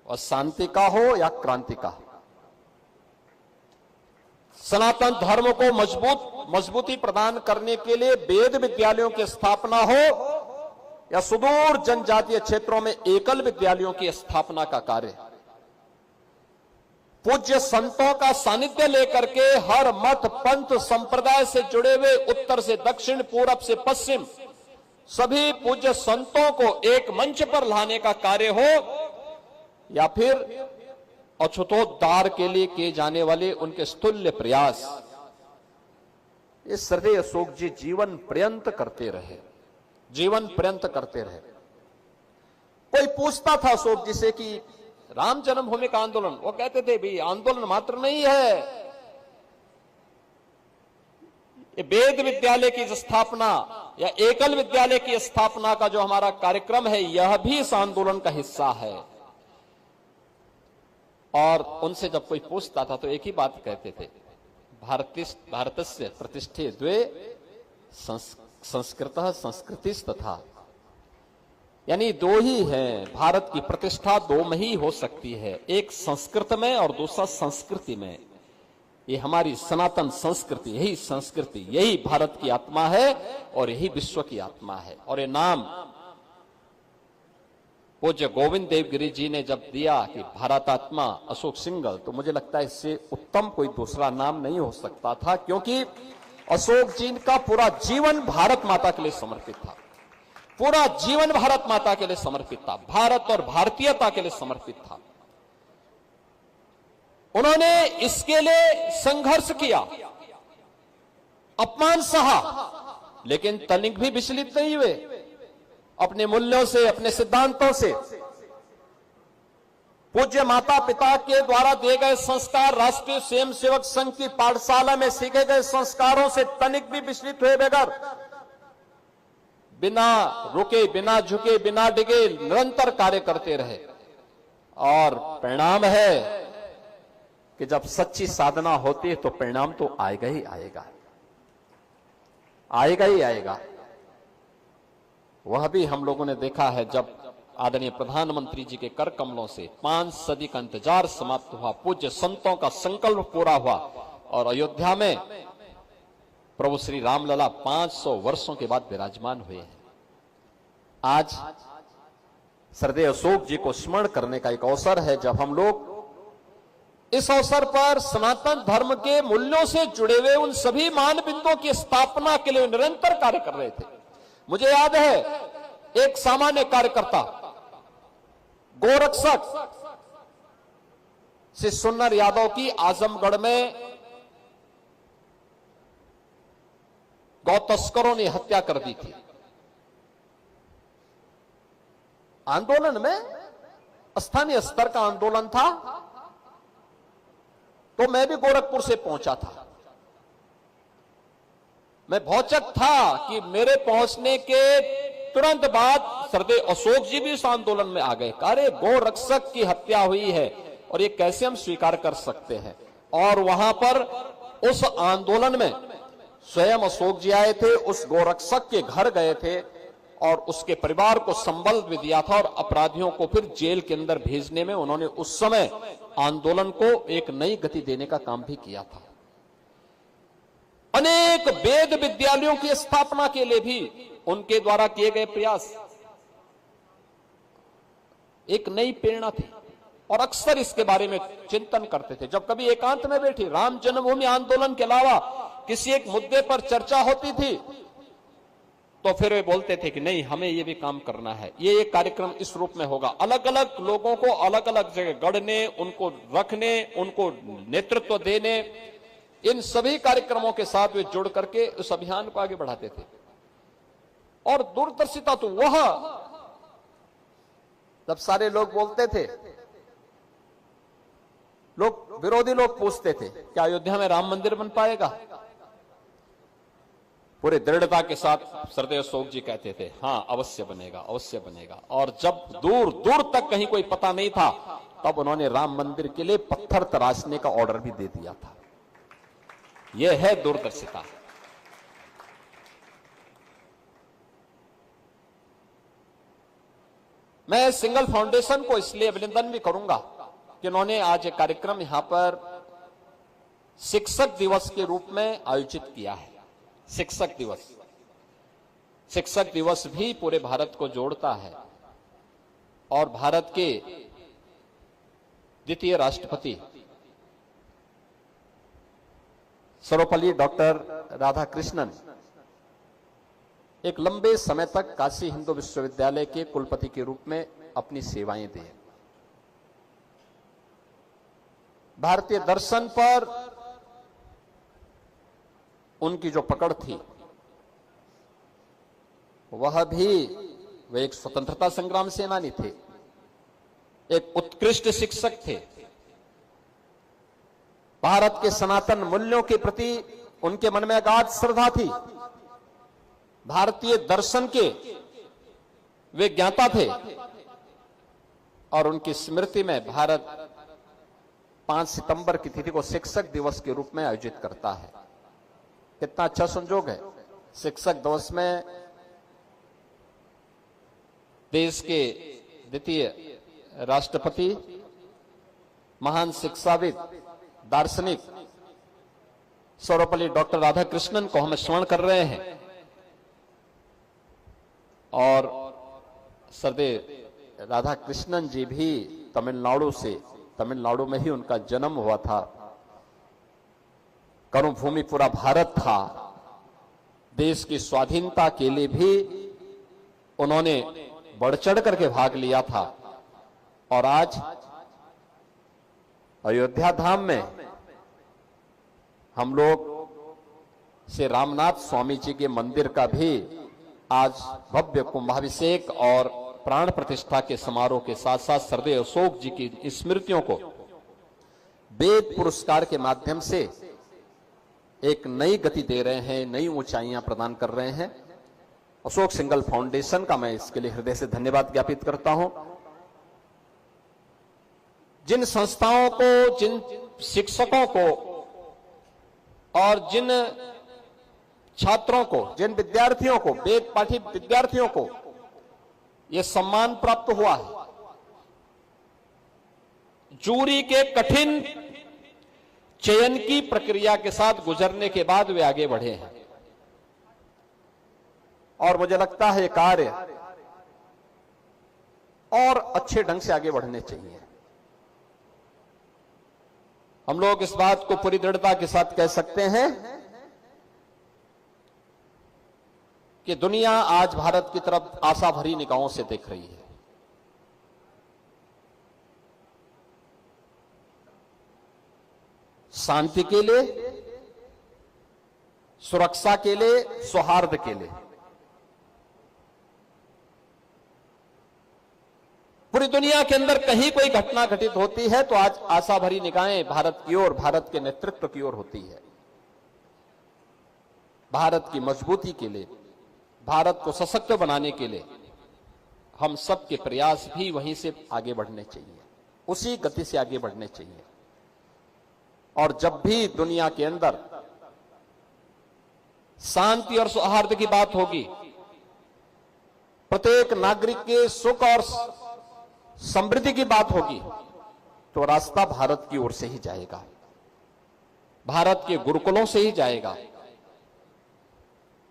और शांति का हो या क्रांति का, सनातन धर्म को मजबूती प्रदान करने के लिए वेद विद्यालयों की स्थापना हो या सुदूर जनजातीय क्षेत्रों में एकल विद्यालयों की स्थापना का कार्य, पूज्य संतों का सानिध्य लेकर के हर मत पंथ संप्रदाय से जुड़े हुए उत्तर से दक्षिण, पूरब से पश्चिम सभी पूज्य संतों को एक मंच पर लाने का कार्य हो या फिर अछूतोद्धार के लिए किए जाने वाले उनके स्तुल्य प्रयास, इस सरदे अशोक जी जीवन पर्यंत करते रहे, जीवन पर्यंत करते रहे। कोई पूछता था अशोक जी से कि राम जन्मभूमि का आंदोलन, वो कहते थे भाई आंदोलन मात्र नहीं है, ये वेद विद्यालय की स्थापना या एकल विद्यालय की स्थापना का जो हमारा कार्यक्रम है यह भी इस आंदोलन का हिस्सा है। और उनसे जब कोई पूछता था तो एक ही बात कहते थे, भारतस्य प्रतिष्ठे द्वे संस्कृतः संस्कृतिस्तथा, यानी दो ही हैं। भारत की प्रतिष्ठा दो में ही हो सकती है, एक संस्कृत में और दूसरा संस्कृति में। ये हमारी सनातन संस्कृति, यही संस्कृति, यही भारत की आत्मा है और यही विश्व की आत्मा है। और ये नाम पूज्य गोविंद देव गिरी जी ने जब दिया कि भारतात्मा अशोक सिंघल, तो मुझे लगता है इससे उत्तम कोई दूसरा नाम नहीं हो सकता था, क्योंकि अशोक जी का पूरा जीवन भारत माता के लिए समर्पित था, पूरा जीवन भारत माता के लिए समर्पित था, भारत और भारतीयता के लिए समर्पित था। उन्होंने इसके लिए संघर्ष किया, अपमान सहा, लेकिन तनिक भी विचलित नहीं हुए अपने मूल्यों से, अपने सिद्धांतों से। पूज्य माता पिता के द्वारा दिए गए संस्कार, राष्ट्रीय स्वयंसेवक संघ की पाठशाला में सीखे गए संस्कारों से तनिक भी विचलित हुए बगैर, बिना रुके, बिना झुके, बिना डिगे निरंतर कार्य करते रहे। और परिणाम है कि जब सच्ची साधना होती है तो परिणाम तो आएगा ही आएगा, आएगा ही आएगा। वह भी हम लोगों ने देखा है जब आदरणीय प्रधानमंत्री जी के कर कमलों से 5 सदी का इंतजार समाप्त हुआ, पूज्य संतों का संकल्प पूरा हुआ और अयोध्या में प्रभु श्री रामलला 500 वर्षों के बाद विराजमान हुए हैं। आज श्रद्धेय अशोक जी को स्मरण करने का एक अवसर है, जब हम लोग इस अवसर पर सनातन धर्म के मूल्यों से जुड़े हुए उन सभी मानबिंदुओं की स्थापना के लिए निरंतर कार्य कर रहे थे। मुझे याद है एक सामान्य कार्यकर्ता, गोरक्षक श्री सुन्नर यादव की आजमगढ़ में गौ तस्करों ने हत्या कर दी थी। आंदोलन में, स्थानीय स्तर का आंदोलन था, तो मैं भी गोरखपुर से पहुंचा था। मैं भौचक था कि मेरे पहुंचने के तुरंत बाद श्रद्धेय अशोक जी भी इस आंदोलन में आ गए। अरे गोरक्षक की हत्या हुई है और ये कैसे हम स्वीकार कर सकते हैं। और वहां पर उस आंदोलन में स्वयं अशोक जी आए थे, उस गोरक्षक के घर गए थे और उसके परिवार को संबल भी दिया था और अपराधियों को फिर जेल के अंदर भेजने में उन्होंने उस समय आंदोलन को एक नई गति देने का काम भी किया था। अनेक वेद विद्यालयों की स्थापना के लिए भी उनके द्वारा किए गए प्रयास एक नई प्रेरणा थी और अक्सर इसके बारे में चिंतन करते थे। जब कभी एकांत में बैठी राम जन्मभूमि आंदोलन के अलावा किसी एक मुद्दे पर चर्चा होती थी तो फिर वे बोलते थे कि नहीं, हमें ये भी काम करना है, ये कार्यक्रम इस रूप में होगा। अलग अलग लोगों को अलग अलग जगह गढ़ने, उनको रखने, उनको नेतृत्व देने, इन सभी कार्यक्रमों के साथ वे जुड़ करके उस अभियान को आगे बढ़ाते थे। और दूरदर्शिता तो वह, जब सारे लोग बोलते थे, लोग विरोधी लोग पूछते थे क्या अयोध्या में राम मंदिर बन पाएगा, पूरे दृढ़ता के साथ श्रद्धेय अशोक जी कहते थे हाँ अवश्य बनेगा, अवश्य बनेगा। और जब दूर दूर तक कहीं कोई पता नहीं था तब उन्होंने राम मंदिर के लिए पत्थर तराशने का ऑर्डर भी दे दिया था। यह है दूरदर्शिता। मैं सिंगल फाउंडेशन को इसलिए अभिनंदन भी करूंगा कि उन्होंने आज एक कार्यक्रम यहां पर शिक्षक दिवस के रूप में आयोजित किया है। शिक्षक दिवस, शिक्षक दिवस भी पूरे भारत को जोड़ता है और भारत के द्वितीय राष्ट्रपति सर्वपल्ली डॉक्टर राधाकृष्णन एक लंबे समय तक काशी हिंदू विश्वविद्यालय के कुलपति के रूप में अपनी सेवाएं दी। भारतीय दर्शन पर उनकी जो पकड़ थी वह भी, वे एक स्वतंत्रता संग्राम सेनानी थे, एक उत्कृष्ट शिक्षक थे। भारत के सनातन मूल्यों के प्रति उनके मन में अगाध श्रद्धा थी। भारतीय दर्शन के वे ज्ञाता थे और उनकी स्मृति में भारत 5 सितंबर की तिथि को शिक्षक दिवस के रूप में आयोजित करता है। कितना अच्छा संजोग है। शिक्षक दिवस में देश के द्वितीय राष्ट्रपति, महान शिक्षाविद, दार्शनिक सर्वपल्ली डॉक्टर राधाकृष्णन को हम स्मरण कर रहे हैं। और श्रद्धेय राधाकृष्णन जी भी तमिलनाडु में ही उनका जन्म हुआ था। कर्मभूमि पूरा भारत था। देश की स्वाधीनता के लिए भी उन्होंने बढ़ चढ़ करके भाग लिया था। और आज अयोध्या धाम में हम लोग श्री रामनाथ स्वामी जी के मंदिर का भी आज भव्य कुंभाभिषेक और प्राण प्रतिष्ठा के समारोह के साथ साथ श्रद्धेय अशोक जी की स्मृतियों को वेद पुरस्कार के माध्यम से एक नई गति दे रहे हैं, नई ऊंचाइयां प्रदान कर रहे हैं। अशोक सिंघल फाउंडेशन का मैं इसके लिए हृदय से धन्यवाद ज्ञापित करता हूं। जिन संस्थाओं को, जिन शिक्षकों को और जिन छात्रों को, जिन विद्यार्थियों को, वेद पाठी विद्यार्थियों को यह सम्मान प्राप्त हुआ है, जूरी के कठिन चयन की प्रक्रिया के साथ गुजरने के बाद वे आगे बढ़े हैं। और मुझे लगता है कार्य और अच्छे ढंग से आगे बढ़ने चाहिए। हम लोग इस बात को पूरी दृढ़ता के साथ कह सकते हैं कि दुनिया आज भारत की तरफ आशा भरी निगाहों से देख रही है। शांति के लिए, सुरक्षा के लिए, सौहार्द के लिए। पूरी दुनिया के अंदर कहीं कोई घटना घटित होती है तो आज आशा भरी निगाहें भारत की ओर, भारत के नेतृत्व की ओर होती है। भारत की मजबूती के लिए, भारत को सशक्त बनाने के लिए हम सब के प्रयास भी वहीं से आगे बढ़ने चाहिए, उसी गति से आगे बढ़ने चाहिए। और जब भी दुनिया के अंदर शांति और सौहार्द की बात होगी, प्रत्येक नागरिक के सुख और समृद्धि की बात होगी, तो रास्ता भारत की ओर से ही जाएगा, भारत के गुरुकुलों से ही जाएगा,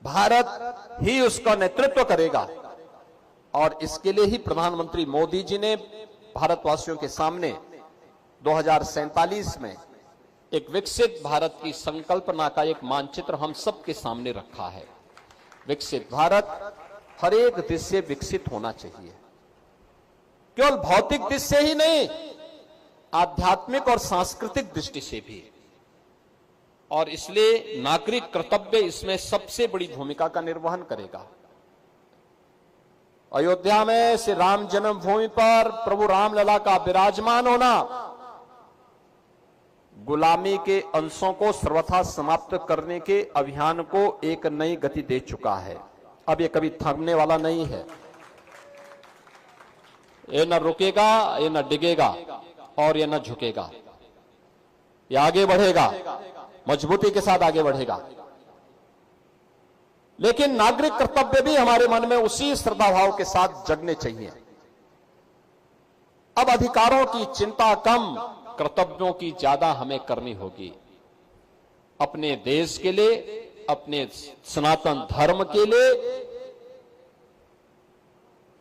भारत ही उसका नेतृत्व करेगा। और इसके लिए ही प्रधानमंत्री मोदी जी ने भारतवासियों के सामने 2047 में एक विकसित भारत की संकल्पना का एक मानचित्र हम सबके सामने रखा है। विकसित भारत हर एक दिशा से विकसित होना चाहिए, केवल भौतिक दृष्टि से ही नहीं, आध्यात्मिक और सांस्कृतिक दृष्टि से भी। और इसलिए नागरिक कर्तव्य इसमें सबसे बड़ी भूमिका का निर्वहन करेगा। अयोध्या में श्री राम जन्मभूमि पर प्रभु रामलला का विराजमान होना गुलामी के अंशों को सर्वथा समाप्त करने के अभियान को एक नई गति दे चुका है। अब ये कभी थमने वाला नहीं है। ये न रुकेगा, ये न डिगेगा और ये न झुकेगा। ये आगे बढ़ेगा, मजबूती के साथ आगे बढ़ेगा। लेकिन नागरिक कर्तव्य भी हमारे मन में उसी श्रद्धा भाव के साथ जगने चाहिए। अब अधिकारों की चिंता कम, कर्तव्यों की ज्यादा हमें करनी होगी। अपने देश के लिए, अपने सनातन धर्म के लिए,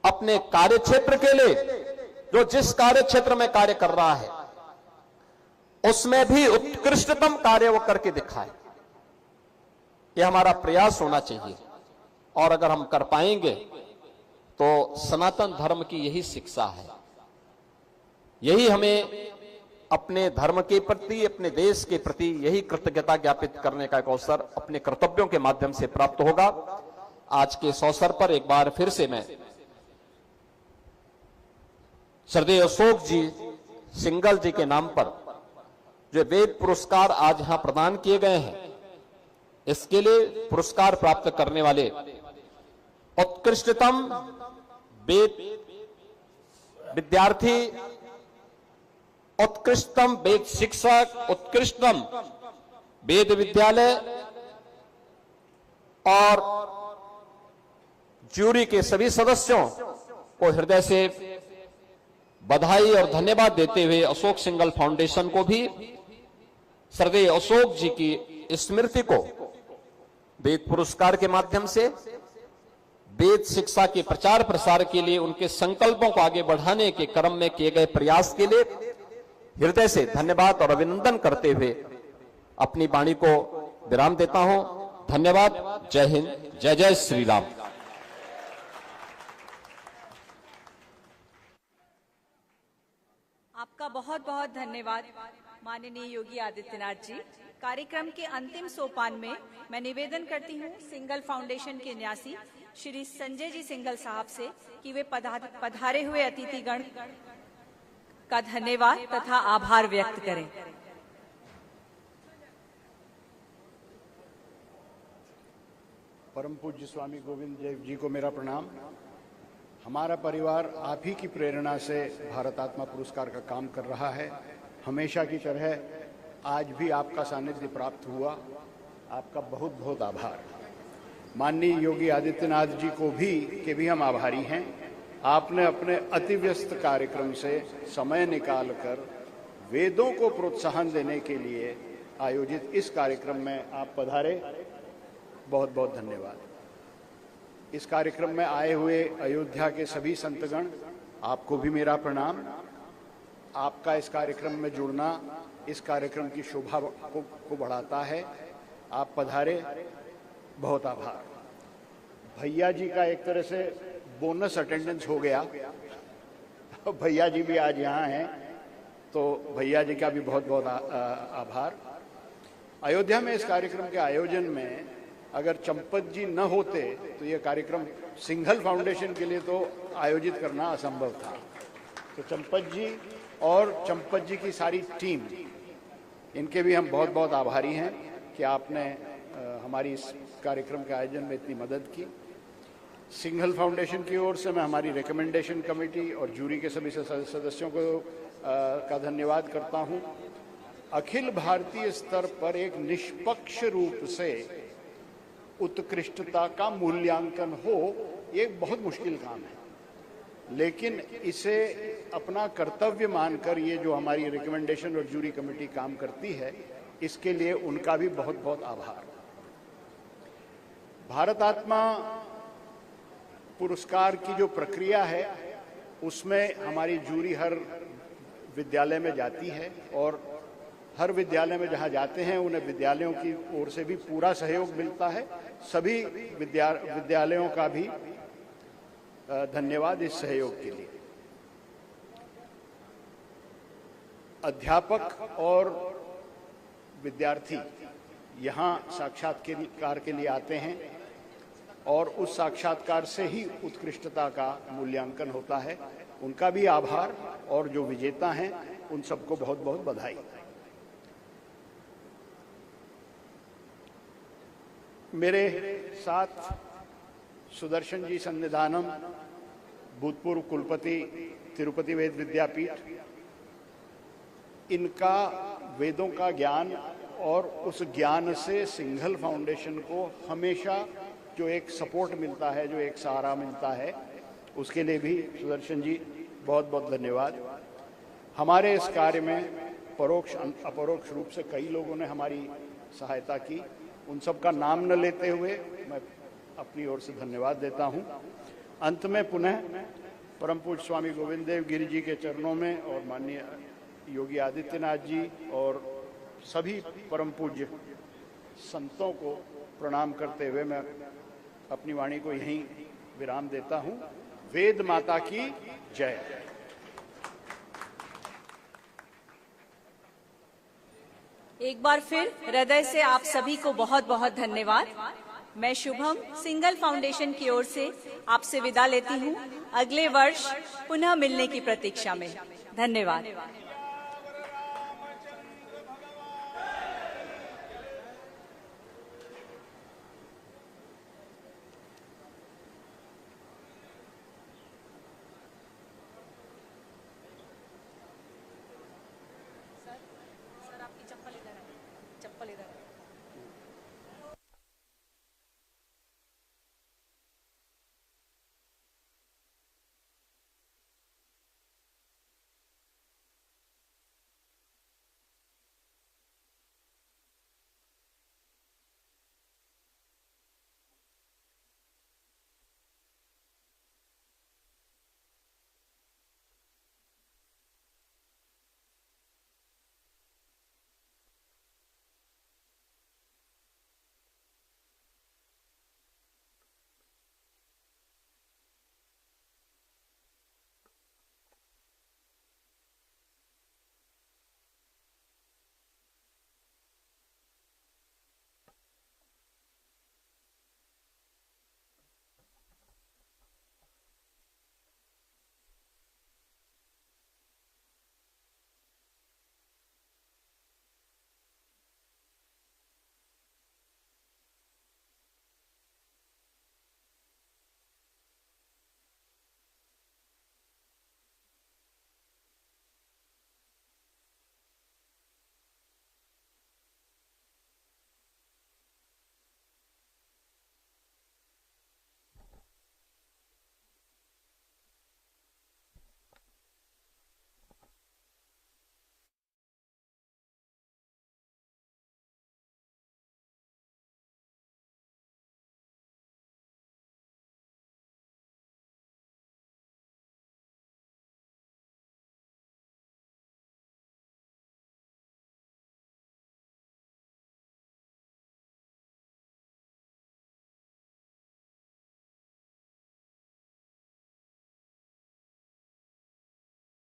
अपने कार्य क्षेत्र के लिए, जो जिस कार्य क्षेत्र में कार्य कर रहा है उसमें भी उत्कृष्टतम कार्य वो करके दिखाए। यह हमारा प्रयास होना चाहिए। और अगर हम कर पाएंगे तो सनातन धर्म की यही शिक्षा है, यही हमें अपने धर्म के प्रति, अपने देश के प्रति यही कृतज्ञता ज्ञापित करने का एक अवसर अपने कर्तव्यों के माध्यम से प्राप्त होगा। आज के इस अवसर पर एक बार फिर से मैं श्रद्धेय अशोक जी सिंघल जी के नाम पर जो वेद पुरस्कार आज यहां प्रदान किए गए हैं, इसके लिए पुरस्कार प्राप्त करने वाले उत्कृष्टतम वेद विद्यार्थी, उत्कृष्टतम वेद शिक्षक, उत्कृष्टतम वेद विद्यालय और ज्यूरी के सभी सदस्यों को हृदय से बधाई और धन्यवाद देते हुए अशोक सिंघल फाउंडेशन को भी श्रद्धेय अशोक जी की स्मृति को वेद पुरस्कार के माध्यम से वेद शिक्षा के प्रचार प्रसार के लिए उनके संकल्पों को आगे बढ़ाने के क्रम में किए गए प्रयास के लिए हृदय से धन्यवाद और अभिनंदन करते हुए अपनी वाणी को विराम देता हूं। धन्यवाद। जय हिंद। जय जय श्री राम। आपका बहुत बहुत धन्यवाद माननीय योगी आदित्यनाथ जी। कार्यक्रम के अंतिम सोपान में मैं निवेदन करती हूँ सिंघल फाउंडेशन के न्यासी श्री संजय जी सिंघल साहब से कि वे पधारे हुए अतिथिगण का धन्यवाद तथा आभार व्यक्त करें। परम पूज्य स्वामी गोविंद देव जी को मेरा प्रणाम। हमारा परिवार आप ही की प्रेरणा से भारत आत्मा पुरस्कार का काम कर रहा है। हमेशा की तरह आज भी आपका सानिध्य प्राप्त हुआ। आपका बहुत बहुत आभार। माननीय योगी आदित्यनाथ जी को भी हम आभारी हैं। आपने अपने अति व्यस्त कार्यक्रम से समय निकालकर वेदों को प्रोत्साहन देने के लिए आयोजित इस कार्यक्रम में आप पधारे। बहुत बहुत धन्यवाद। इस कार्यक्रम में आए हुए अयोध्या के सभी संतगण, आपको भी मेरा प्रणाम। आपका इस कार्यक्रम में जुड़ना इस कार्यक्रम की शोभा को बढ़ाता है। आप पधारे, बहुत आभार। भैया जी का एक तरह से बोनस अटेंडेंस हो गया। भैया जी भी आज यहाँ हैं, तो भैया जी का भी बहुत बहुत आभार। अयोध्या में इस कार्यक्रम के आयोजन में अगर चंपत जी न होते तो ये कार्यक्रम सिंघल फाउंडेशन के लिए तो आयोजित करना असंभव था। तो चंपत जी और चंपत जी की सारी टीम, इनके भी हम बहुत बहुत आभारी हैं कि आपने हमारी इस कार्यक्रम के आयोजन में इतनी मदद की। सिंघल फाउंडेशन की ओर से मैं हमारी रिकमेंडेशन कमेटी और जूरी के सभी सदस्यों को का धन्यवाद करता हूं। अखिल भारतीय स्तर पर एक निष्पक्ष रूप से उत्कृष्टता का मूल्यांकन हो, ये एक बहुत मुश्किल काम है, लेकिन इसे अपना कर्तव्य मानकर ये जो हमारी रिकमेंडेशन और जूरी कमेटी काम करती है, इसके लिए उनका भी बहुत बहुत आभार। भारत आत्मा पुरस्कार की जो प्रक्रिया है उसमें हमारी जूरी हर विद्यालय में जाती है और हर विद्यालय में जहां जाते हैं उन्हें विद्यालयों की ओर से भी पूरा सहयोग मिलता है। सभी विद्यालयों का भी धन्यवाद इस सहयोग के लिए। अध्यापक और विद्यार्थी यहाँ साक्षात्कार के लिए आते हैं और उस साक्षात्कार से ही उत्कृष्टता का मूल्यांकन होता है। उनका भी आभार और जो विजेता हैं उन सबको बहुत बहुत बधाई। मेरे साथ सुदर्शन जी सन्निधानम, भूतपूर्व कुलपति तिरुपति वेद विद्यापीठ, इनका वेदों का ज्ञान और उस ज्ञान से सिंघल फाउंडेशन को हमेशा जो एक सपोर्ट मिलता है, जो एक सहारा मिलता है, उसके लिए भी सुदर्शन जी बहुत बहुत धन्यवाद। हमारे इस कार्य में परोक्ष अपरोक्ष रूप से कई लोगों ने हमारी सहायता की। उन सब का नाम न लेते हुए मैं अपनी ओर से धन्यवाद देता हूं। अंत में पुनः परम पूज्य स्वामी गोविंद देव गिरि जी के चरणों में और माननीय योगी आदित्यनाथ जी और सभी परम पूज्य संतों को प्रणाम करते हुए मैं अपनी वाणी को यहीं विराम देता हूं। वेद माता की जय। एक बार फिर हृदय से आप सभी को बहुत बहुत धन्यवाद। मैं शुभम सिंघल फाउंडेशन की ओर से आपसे विदा लेती हूं, अगले वर्ष पुनः मिलने की प्रतीक्षा में। धन्यवाद।